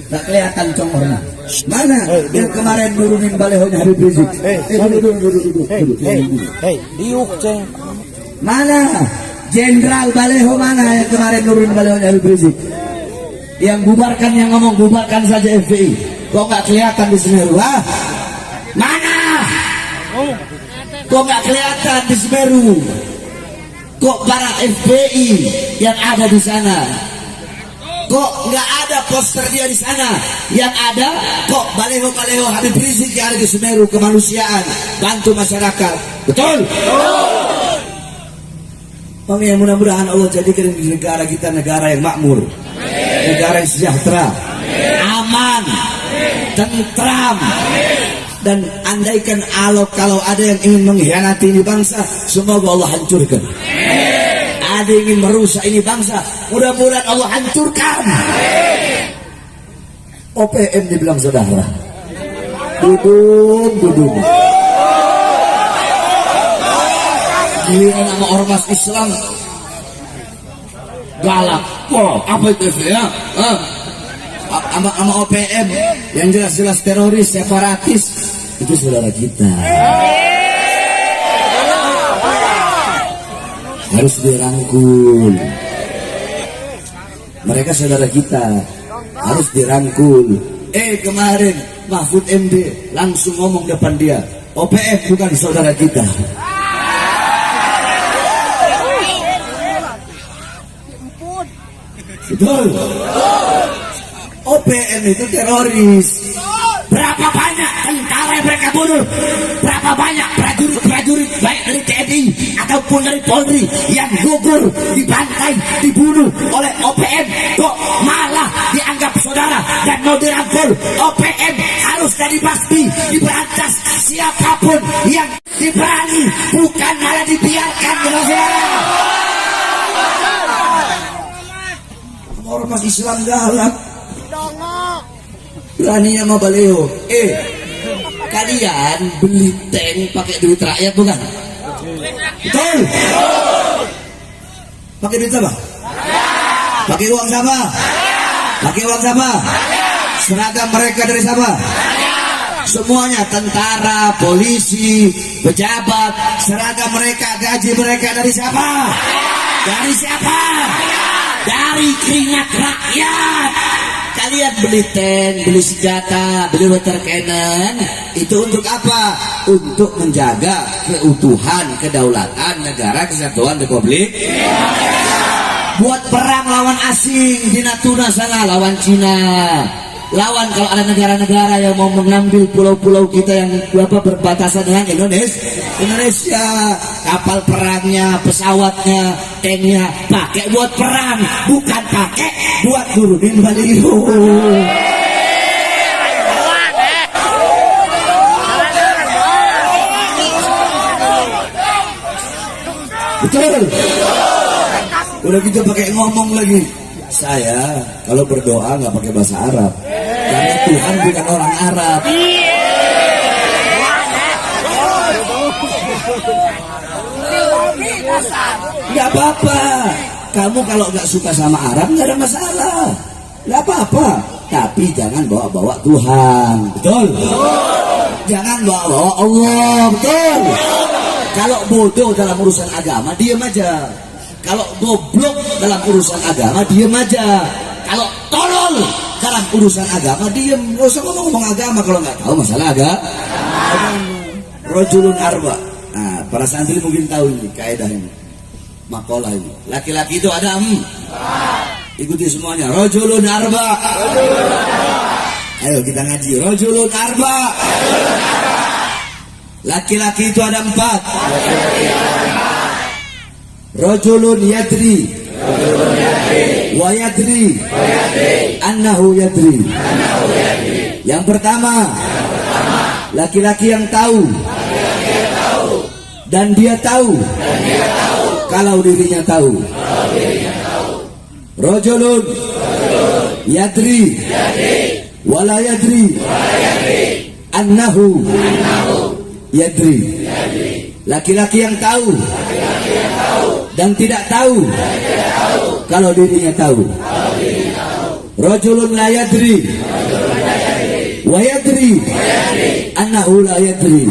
Nggak kelihatan congornya. Mana yang kemarin nurunin balehonya Habib Rizik? Diuk ceng. Mana Jenderal Baleho, mana yang kemarin nurunin balehonya Habib Rizik? Yang bubarkan, yang ngomong bubarkan saja FPI. Kok nggak kelihatan di Semeru? Ah? Mana? Kok nggak kelihatan di Semeru? Kok para FPI yang ada di sana? Kok nggak ada poster dia di sana? Yang ada kok baleho Habib Rizik yang ada di Semeru, kemanusiaan, bantu masyarakat. Betul? Makanya mudah-mudahan Allah jadikan negara kita negara yang makmur, negara yang sejahtera, aman, tentram. Dan andaikan kalau ada yang ingin mengkhianati ini bangsa, semoga Allah hancurkan. Ada yang ingin merusak ini bangsa, mudah-mudahan Allah hancurkan. OPM dibilang saudara, dudung. Giliran sama ormas Islam galak. Wah, apa itu ya? Sama OPM yang jelas-jelas teroris, separatis, itu saudara kita. Harus dirangkul. Mereka saudara kita, harus dirangkul. Kemarin Mahfud MD langsung ngomong depan dia, OPM bukan saudara kita. Betul. OPM itu teroris. Berapa banyak tentara yang mereka bunuh? Berapa banyak prajurit baik dari TNI ataupun dari Polri yang gugur, dibantai, dibunuh oleh OPM? Kok malah dianggap saudara dan mau dirangkul? OPM harus dibasmi, diberantas. Siapapun yang diberani, bukan malah dibiarkan, saudara. Ormas Islam galak, beraninya sama baleho. Kalian beli tank pakai duit rakyat bukan? Betul? Pakai duit apa? Pakai uang siapa? Pakai uang siapa? Seragam mereka dari siapa? Semuanya tentara, polisi, pejabat, seragam mereka, gaji mereka dari siapa? Dari siapa? Dari keringat rakyat. Kalian beli tank, beli senjata, beli water cannon, itu untuk apa? Untuk menjaga keutuhan, kedaulatan negara kesatuan Republik. Buat perang lawan asing di Natuna sana, lawan Cina. Lawan kalau ada negara-negara yang mau mengambil pulau-pulau kita yang berbatasan dengan Indonesia, kapal perangnya, pesawatnya, tanknya pakai buat perang, bukan pakai buat turunin baliho. Betul. Udah gitu pakai ngomong lagi. Saya kalau berdoa nggak pakai bahasa Arab, karena Tuhan bukan orang Arab. Nggak apa-apa. Kamu kalau nggak suka sama Arab nggak ada masalah, nggak apa-apa. Tapi jangan bawa-bawa Tuhan, betul? Jangan bawa-bawa Allah, betul? Kalau bodoh dalam urusan agama, diam aja. Kalau goblok dalam urusan agama, diam aja. Kalau tolol dalam urusan agama, diam. Nggak usah ngomong agama kalau nggak tahu masalah agama. Rojulun arba. Nah, para santri mungkin tahu ini kaidah ini, makalah ini. Laki-laki itu ada ikuti semuanya. Rojulun arba. Ayo kita ngaji. Rojulun arba. Laki-laki itu ada 4. Rojulun yadri. wa yadri annahu yadri. Yang pertama, laki-laki yang tahu dan dia tahu kalau dirinya tahu. Rajulun yadri wala yadri annahu yadri. Laki-laki yang tahu dan tidak tahu kalau dirinya tahu. Rajulun la yadri wa yadri annahu la yadri.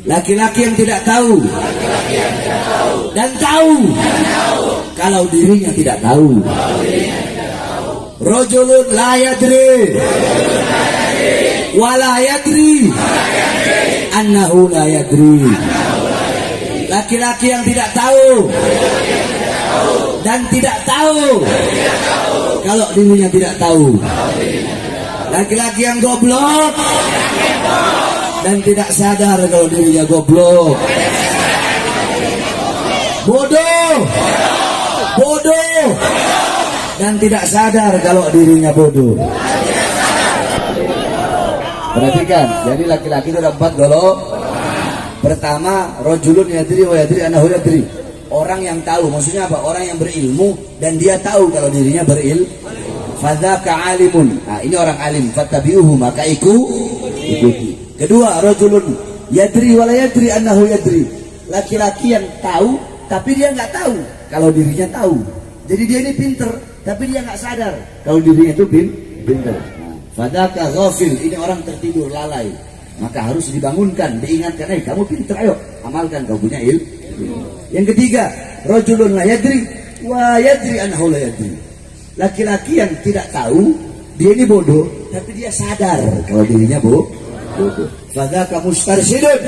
Laki-laki yang tidak tahu dan tahu kalau dirinya tidak tahu. Rajulun la yadri wa la yadri annahu la yadri. Laki-laki yang tidak tahu dan tidak tahu kalau dirinya tidak tahu. Laki-laki yang goblok dan tidak sadar kalau dirinya goblok. Bodoh dan tidak sadar kalau dirinya bodoh. Perhatikan, jadi laki-laki itu ada 4 golongan. Pertama, rajulun yadri wa yadri annahu yadri. Orang yang tahu, maksudnya apa? Orang yang berilmu dan dia tahu kalau dirinya berilmu. Fadzaka alimun. Nah, ini orang alim. Fattabi'uhu, maka ikuti. Kedua, rajulun yadri wa la yadri annahu yadri. Laki-laki yang tahu tapi dia nggak tahu kalau dirinya tahu. Jadi dia ini pinter tapi dia nggak sadar kalau dirinya itu pinter. Fadzaka ghafil, ini orang tertidur lalai. Maka harus dibangunkan, diingatkan, kamu pinter, ayo amalkan, kau punya ilmu. Yang ketiga, rajulun la yadri wa yadri annahu la yadri. Laki-laki yang tidak tahu, dia ini bodoh, tapi dia sadar kalau dirinya bodoh. Fadzaka mustarsyidun,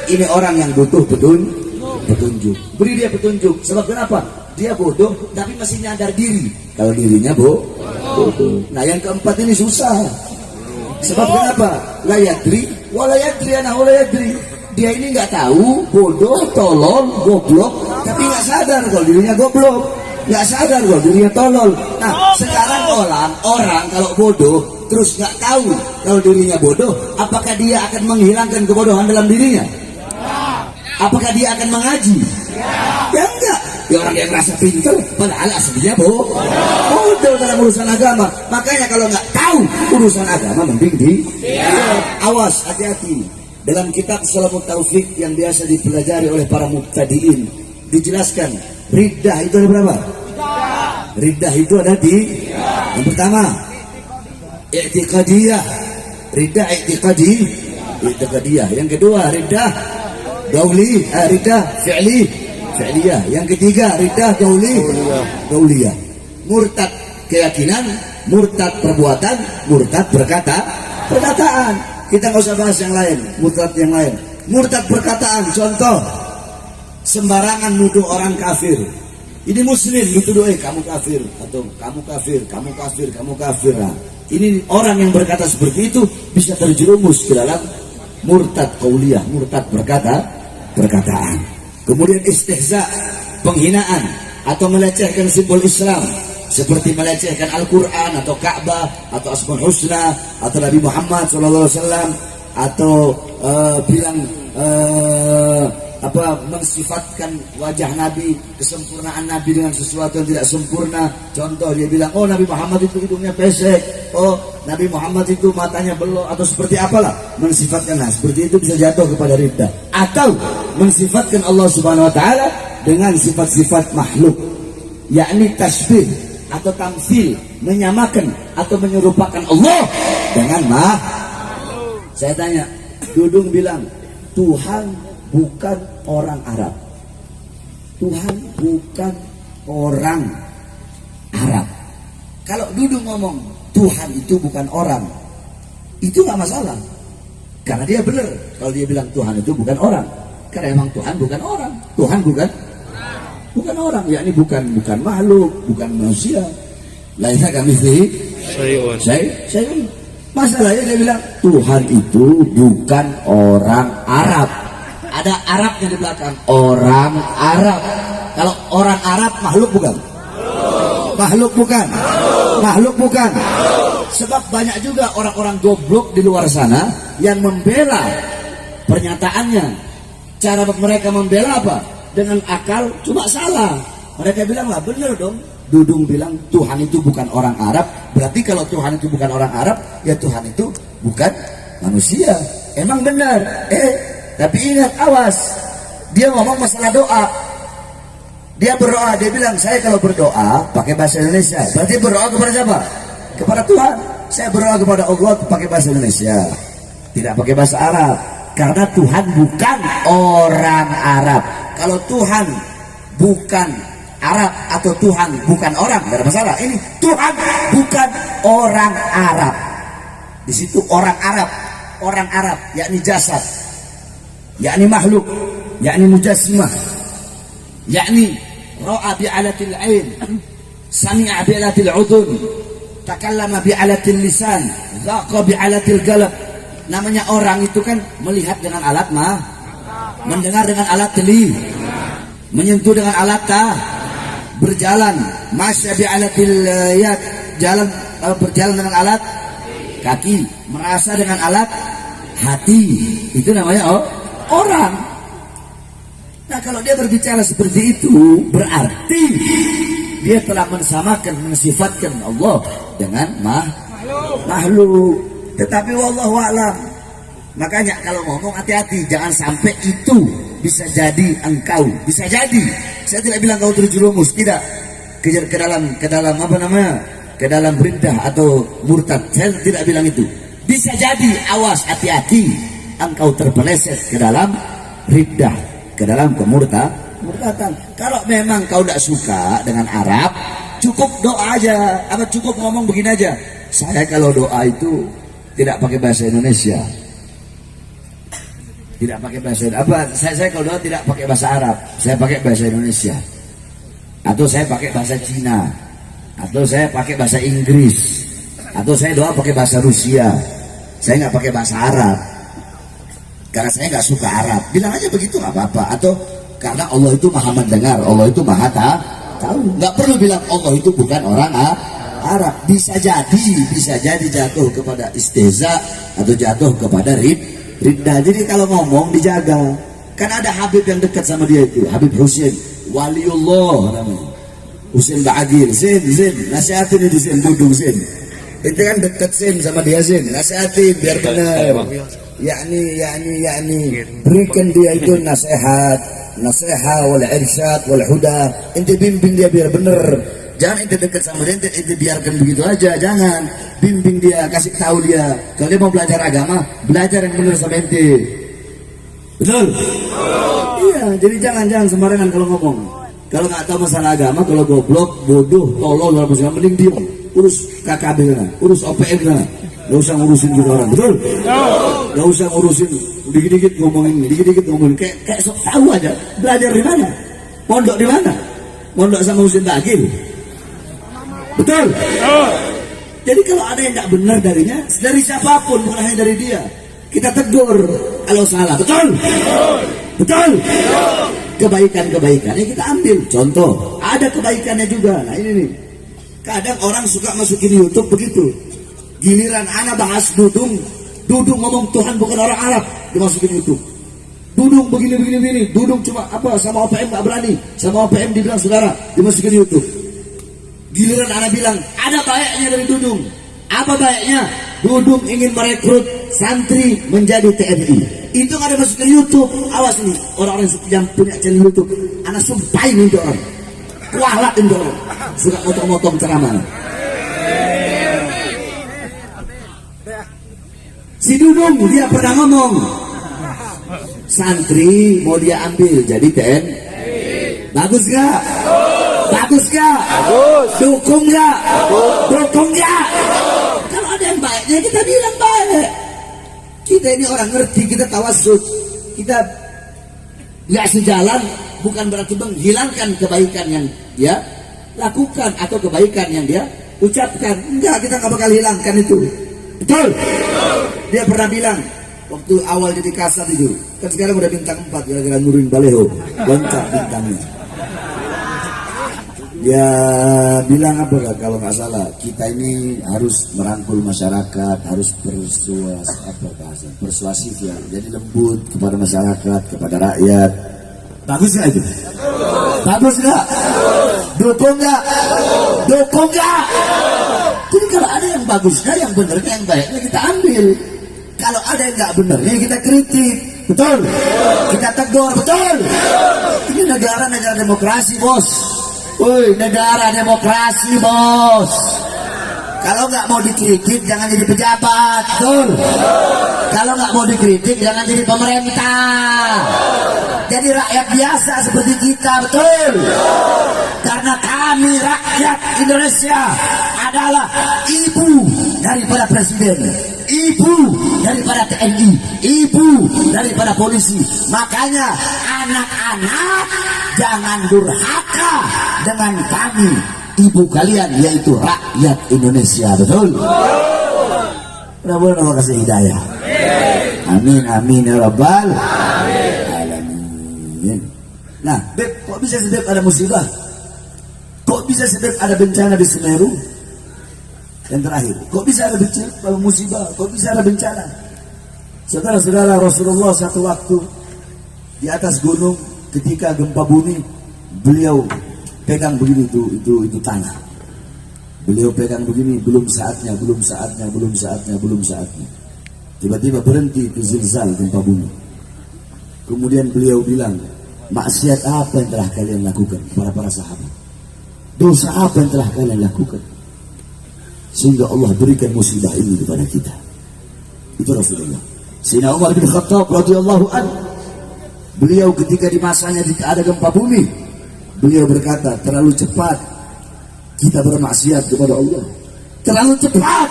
ini orang yang butuh petunjuk. Beri dia petunjuk. Sebab kenapa? Dia bodoh, tapi masih nyadar diri kalau dirinya bodoh. Nah, yang keempat ini susah. Sebab kenapa? La yadri wa la yadri annahu la yadri. Dia ini nggak tahu, bodoh, tolol, goblok, tapi nggak sadar kalau dirinya goblok, nggak sadar kalau dirinya tolol. Nah, sekarang orang kalau bodoh terus nggak tahu kalau dirinya bodoh, apakah dia akan menghilangkan kebodohan dalam dirinya? Apakah dia akan mengaji? Ya enggak. Ya orang yang merasa pintar padahal aslinya bodoh dalam urusan agama. Makanya kalau nggak tahu urusan agama mending awas, hati-hati. Dalam kitab Salamut Taufik yang biasa dipelajari oleh para mubtadiin dijelaskan riddah itu ada berapa? Riddah itu ada di yang pertama i'tiqadiyah, riddah i'tiqadiyah. Yang kedua riddah gauli, riddah fi'liyah. Yang ketiga riddah gauliyah. Murtad keyakinan, murtad perbuatan, murtad perkataan. Kita nggak usah bahas yang lain, murtad yang lain. Murtad perkataan, contoh sembarangan nuduh orang kafir. Ini muslim dituduh, kamu kafir, atau kamu kafir. Nah, ini orang yang berkata seperti itu bisa terjerumus ke dalam murtad qauliyah, murtad perkataan. Kemudian istihza, penghinaan atau melecehkan simbol Islam, seperti melecehkan Al-Quran atau Ka'bah atau Asmaul Husna atau Nabi Muhammad SAW, atau bilang mensifatkan wajah Nabi, kesempurnaan Nabi dengan sesuatu yang tidak sempurna. Contoh, dia bilang, oh Nabi Muhammad itu hidungnya pesek, oh Nabi Muhammad itu matanya belok, atau seperti apalah, mensifatkan. Nah, seperti itu bisa jatuh kepada riddah. Atau mensifatkan Allah Subhanahu Wa Taala dengan sifat-sifat makhluk, yakni tasbih atau tamsil, menyamakan atau menyerupakan Allah dengan makhluk. Saya tanya, Dudung bilang Tuhan bukan orang Arab. Tuhan bukan orang Arab. Kalau Dudung ngomong Tuhan itu bukan orang, itu nggak masalah, karena dia benar kalau dia bilang Tuhan itu bukan orang, karena emang Tuhan bukan orang. Tuhan bukan orang, yakni bukan makhluk, bukan manusia. Lainnya kami saya masalahnya dia bilang Tuhan itu bukan orang Arab. Ada Arabnya di belakang, orang Arab. Kalau orang Arab makhluk bukan? Makhluk bukan? Makhluk bukan? Sebab banyak juga orang-orang goblok di luar sana yang membela pernyataannya. Cara mereka membela apa? Dengan akal, cuma salah. Mereka bilang lah, bener dong. Dudung bilang Tuhan itu bukan orang Arab. Berarti kalau Tuhan itu bukan orang Arab, ya Tuhan itu bukan manusia. Emang benar. Tapi ingat, awas. Dia ngomong masalah doa. Dia berdoa, dia bilang, saya kalau berdoa pakai bahasa Indonesia. Berarti berdoa kepada siapa? Kepada Tuhan. Saya berdoa kepada Allah pakai bahasa Indonesia, tidak pakai bahasa Arab. Karena Tuhan bukan orang Arab. Kalau Tuhan bukan Arab atau Tuhan bukan orang, tidak ada masalah. Ini Tuhan bukan orang Arab. Di situ orang Arab, yakni jasad, yakni makhluk, yakni mujassimah, yakni ra'a bi'alatil ain, sami'a bi'alatil udun, takallama bi'alatil lisan, dhaqa bi'alatil qalb. Namanya orang itu kan melihat dengan alat mendengar dengan alat teli, menyentuh dengan alat berjalan, masya bi'alatil yad, berjalan dengan alat kaki, merasa dengan alat hati. Itu namanya orang. Nah, kalau dia berbicara seperti itu, berarti dia telah mensifatkan Allah dengan makhluk. Tetapi wallahu a'lam. Makanya kalau ngomong hati-hati, jangan sampai itu bisa jadi engkau. Bisa jadi. Saya tidak bilang kau terjerumus, tidak ke dalam apa namanya? Ke dalam riddah atau murtad. Saya tidak bilang itu. Bisa jadi, awas, hati-hati, engkau terpeleset ke dalam riddah, ke dalam kemurtadan. Kalau memang kau tidak suka dengan Arab, cukup doa aja. Apa cukup ngomong begini aja? Saya kalau doa itu tidak pakai bahasa Indonesia, tidak pakai bahasa apa? Saya kalau doa tidak pakai bahasa Arab, saya pakai bahasa Indonesia, atau saya pakai bahasa Cina, atau saya pakai bahasa Inggris, atau saya doa pakai bahasa Rusia. Saya nggak pakai bahasa Arab karena saya nggak suka Arab. Bilang aja begitu, nggak apa-apa. Atau karena Allah itu maha mendengar, Allah itu maha tahu. Nggak perlu bilang Allah itu bukan orang Arab. Bisa jadi jatuh kepada istihza atau jatuh kepada riddah. Jadi kalau ngomong dijaga. Kan ada Habib yang dekat sama dia itu, Habib Husin, waliullah namanya, Husin Ba'agil. Zin, nasihatin itu Zin, dudung Zin. Itu kan dekat Zin sama dia Zin, nasihatin biar benar. yakni berikan dia itu nasihat wal irsyad wal huda. Ente bimbing dia biar benar. Jangan ente dekat sama dia, ente biarkan begitu aja. Jangan, bimbing dia, kasih tahu dia. Kalau dia mau belajar agama, belajar yang benar sama ente. Betul? Iya, jadi jangan sembarangan kalau ngomong. Kalau nggak tahu masalah agama, kalau goblok, bodoh, tolol dalam masalah, mending diem. Urus KKB sana, urus OPM sana. Gak usah ngurusin kita orang, betul? Gak usah ngurusin, dikit-dikit ngomongin. Kayak sok tahu aja. Belajar di mana? Pondok di mana? Pondok sama Husin Ba'agil. Betul? Jadi kalau ada yang tidak benar darinya, dari siapapun, bukan hanya dari dia, kita tegur kalau salah. Betul? Kebaikan-kebaikannya kita ambil. Contoh, ada kebaikannya juga. Nah ini nih, kadang orang suka masukin YouTube begitu. Giliran anak bahas Dudung ngomong Tuhan bukan orang Arab, dimasukin YouTube. Dudung begini. Dudung cuma apa, sama OPM gak berani, sama OPM dibilang saudara, dimasukin YouTube. Giliran anak bilang ada baiknya dari Dudung. Apa baiknya? Dudung ingin merekrut santri menjadi TNI. Itu ada masuk ke YouTube. Awas nih, orang-orang yang punya channel YouTube, anak sumpahin itu orang, kualat itu orang, suka motong-motong ceramah. Si Dudung dia pernah ngomong, santri mau dia ambil jadi TNI. Bagus gak? Bagus. Dukung gak? Kalau ada yang baiknya kita bilang baik. Kita ini orang ngerti, kita tawassut, kita gak sejalan, bukan berarti menghilangkan kebaikan yang dia lakukan atau kebaikan yang dia ucapkan. Enggak, kita gak bakal hilangkan itu. Betul? Dia pernah bilang waktu awal jadi kasat itu, kan sekarang udah bintang 4 gara-gara nurunin baleho, loncat bintangnya. Dia bilang apa lah kalau nggak salah, kita ini harus merangkul masyarakat, harus persuasif ya, jadi lembut kepada masyarakat, kepada rakyat. Bagus nggak itu? Bagus nggak? Dukung nggak? Dukung nggak? Jadi kalau ada yang bagusnya, yang benernya, yang baiknya kita ambil. Kalau ada yang nggak benernya kita kritik, betul? Kita tegur, betul? Ini negara demokrasi, bos. Woi, negara demokrasi, bos. Kalau nggak mau dikritik, jangan jadi pejabat, betul? Kalau nggak mau dikritik, jangan jadi pemerintah. Jadi rakyat biasa seperti kita, betul? Karena kami rakyat Indonesia adalah ibu daripada presiden, ibu daripada TNI, ibu daripada polisi. Makanya anak-anak jangan durhaka dengan kami, ibu kalian, yaitu rakyat Indonesia, betul? Mudah-mudahan Allah kasih hidayah. Amin, amin ya rabbal alamin. Nah, Beb, kok bisa sebab ada musibah? Kok bisa sebab ada bencana di Semeru? Yang terakhir, kok bisa ada musibah? Kok bisa ada bencana? Saudara-saudara, Rasulullah satu waktu di atas gunung ketika gempa bumi, beliau pegang begini itu tanah. Beliau pegang begini, belum saatnya. Tiba-tiba berhenti itu zilzal, gempa bumi. Kemudian beliau bilang, maksiat apa yang telah kalian lakukan para sahabat? Dosa apa yang telah kalian lakukan sehingga Allah berikan musibah ini kepada kita? Itu Rasulullah. Sayyidina Umar bin Khattab radhiyallahu anhu, beliau ketika di masanya jika ada gempa bumi, beliau berkata, terlalu cepat kita bermaksiat kepada Allah, terlalu cepat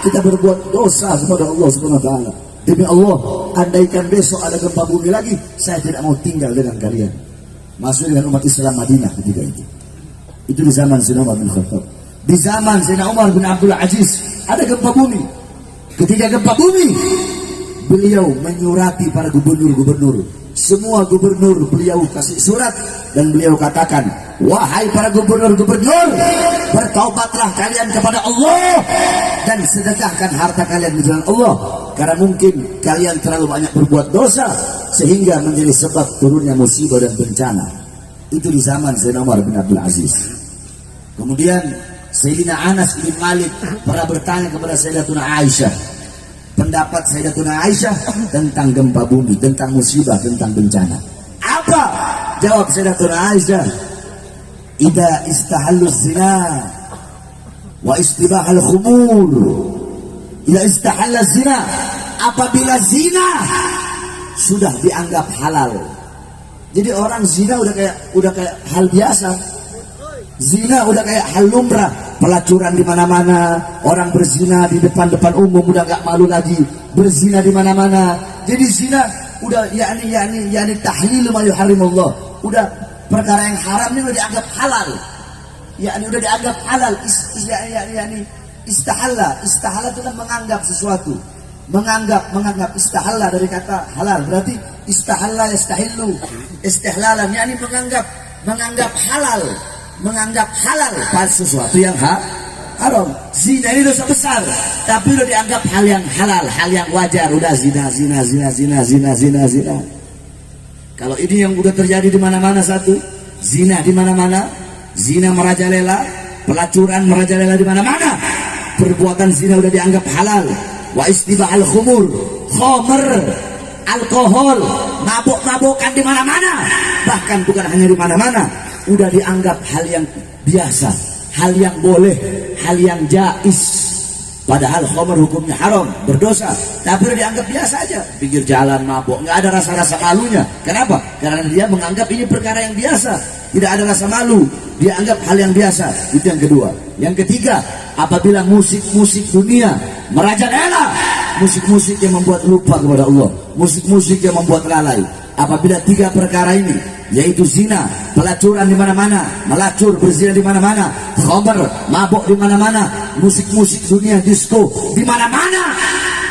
kita berbuat dosa kepada Allah Subhanahu wa taala. Demi Allah, andaikan besok ada gempa bumi lagi, saya tidak mau tinggal dengan kalian. Masuk dengan umat Islam Madinah ketika itu. Itu di zaman Sayyidina Umar bin Khattab. Di zaman Sayyidina Umar bin Abdul Aziz ada gempa bumi. Ketika gempa bumi, beliau menyurati para gubernur-gubernur. Semua gubernur beliau kasih surat dan beliau katakan, wahai para gubernur-gubernur, bertaubatlah kalian kepada Allah dan sedekahkan harta kalian di jalan Allah, karena mungkin kalian terlalu banyak berbuat dosa sehingga menjadi sebab turunnya musibah dan bencana. Itu di zaman Sayyidina Umar bin Abdul Aziz. Kemudian Sayyidina Anas bin Malik pernah bertanya kepada Sayyidatuna Aisyah pendapat Sayyidatuna Aisyah tentang gempa bumi, tentang musibah, tentang bencana. Apa jawab Sayyidatuna Aisyah? Idza istahallu zina wa istibahal khumur. Idza istahalla zina, apabila zina sudah dianggap halal. Jadi orang zina udah kayak hal biasa. Zina udah kayak hal lumrah, pelacuran di mana-mana, orang berzina di depan umum udah gak malu lagi, berzina di mana-mana. Jadi zina udah yakni tahlil ma yuharrimullah. Udah perkara yang haram ini udah dianggap halal. Yakni udah dianggap halal. Istahalla itu kan menganggap sesuatu. Menganggap istahalla dari kata halal, berarti istahalla yastahillu istihlalan, yakni menganggap halal pada sesuatu yang haram. Zina ini dosa besar, tapi udah dianggap hal yang halal, hal yang wajar. Udah zina. Kalau ini yang udah terjadi di mana-mana, satu zina di mana-mana, zina merajalela, pelacuran merajalela di mana-mana, perbuatan zina udah dianggap halal. Wa istibahal khumur, khomer, alkohol, mabuk-mabukan di mana-mana, bahkan bukan hanya di mana-mana, udah dianggap hal yang biasa, hal yang boleh, hal yang jais. Padahal khamr hukumnya haram, berdosa, tapi udah dianggap biasa aja. Pinggir jalan mabuk, nggak ada rasa-rasa malunya. Kenapa? Karena dia menganggap ini perkara yang biasa, tidak ada rasa malu, dia anggap hal yang biasa. Itu yang kedua. Yang ketiga, apabila musik-musik dunia merajalela, musik-musik yang membuat lupa kepada Allah, musik-musik yang membuat lalai. Apabila tiga perkara ini, yaitu zina, pelacuran di mana-mana, melacur, berzina di mana-mana, khamr, mabuk di mana-mana, musik-musik dunia, disco di mana-mana,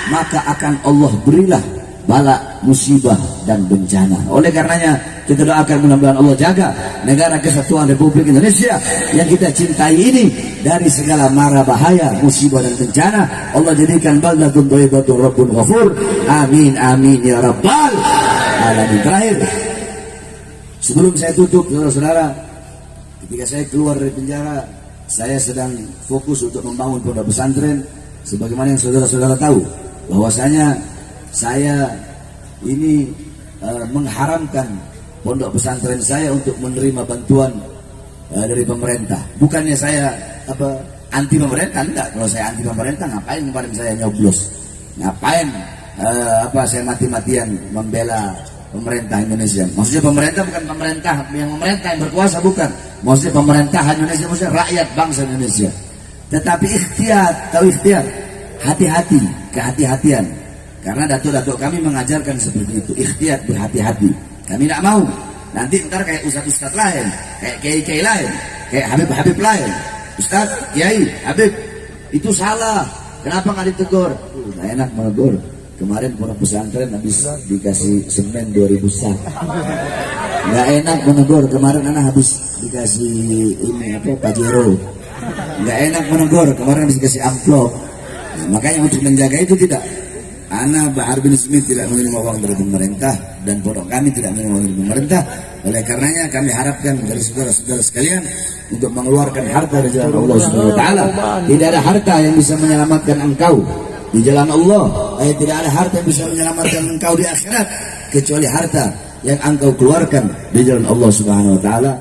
maka akan Allah berilah bala, musibah dan bencana. Oleh karenanya kita doakan mudah-mudahan Allah jaga negara kesatuan Republik Indonesia yang kita cintai ini dari segala mara bahaya, musibah dan bencana. Allah jadikan baldatun thayyibatun rabbun ghafur. Amin amin ya rabbal alamin. Terakhir, sebelum saya tutup, saudara-saudara, ketika saya keluar dari penjara, saya sedang fokus untuk membangun pondok pesantren. Sebagaimana yang saudara-saudara tahu, bahwasanya saya ini mengharamkan pondok pesantren saya untuk menerima bantuan dari pemerintah. Bukannya saya anti pemerintah, enggak. Kalau saya anti pemerintah, ngapain kemarin saya nyoblos? Ngapain saya mati-matian membela pemerintah Indonesia? Maksudnya pemerintah bukan pemerintah yang berkuasa, bukan. Maksudnya pemerintahan Indonesia, maksudnya rakyat bangsa Indonesia. Tetapi ikhtiar, hati-hati, kehati-hatian. Karena datuk-datuk kami mengajarkan seperti itu, ikhtiar, berhati-hati. Kami tidak mau nanti ntar kayak ustadz lain, kayak kiai lain, kayak habib lain. Ustadz, kiai, habib, itu salah. Kenapa nggak ditegur? Nggak enak menegur. Kemarin pondok pesantren habis dikasih semen 2000 sak. Nggak enak menegur. Kemarin anak habis dikasih Pajero. Nggak enak menegur. Kemarin habis dikasih amplop. Nah, makanya untuk menjaga itu tidak. Anak Bahar bin Smith tidak menerima uang dari pemerintah dan pondok kami tidak menerima uang dari pemerintah. Oleh karenanya kami harapkan dari saudara-saudara sekalian untuk mengeluarkan harta di jalan Allah Subhanahu wa taala. Tidak ada harta yang bisa menyelamatkan engkau di jalan Allah. Tidak ada harta yang bisa menyelamatkan engkau di akhirat kecuali harta yang engkau keluarkan di jalan Allah Subhanahu wa taala.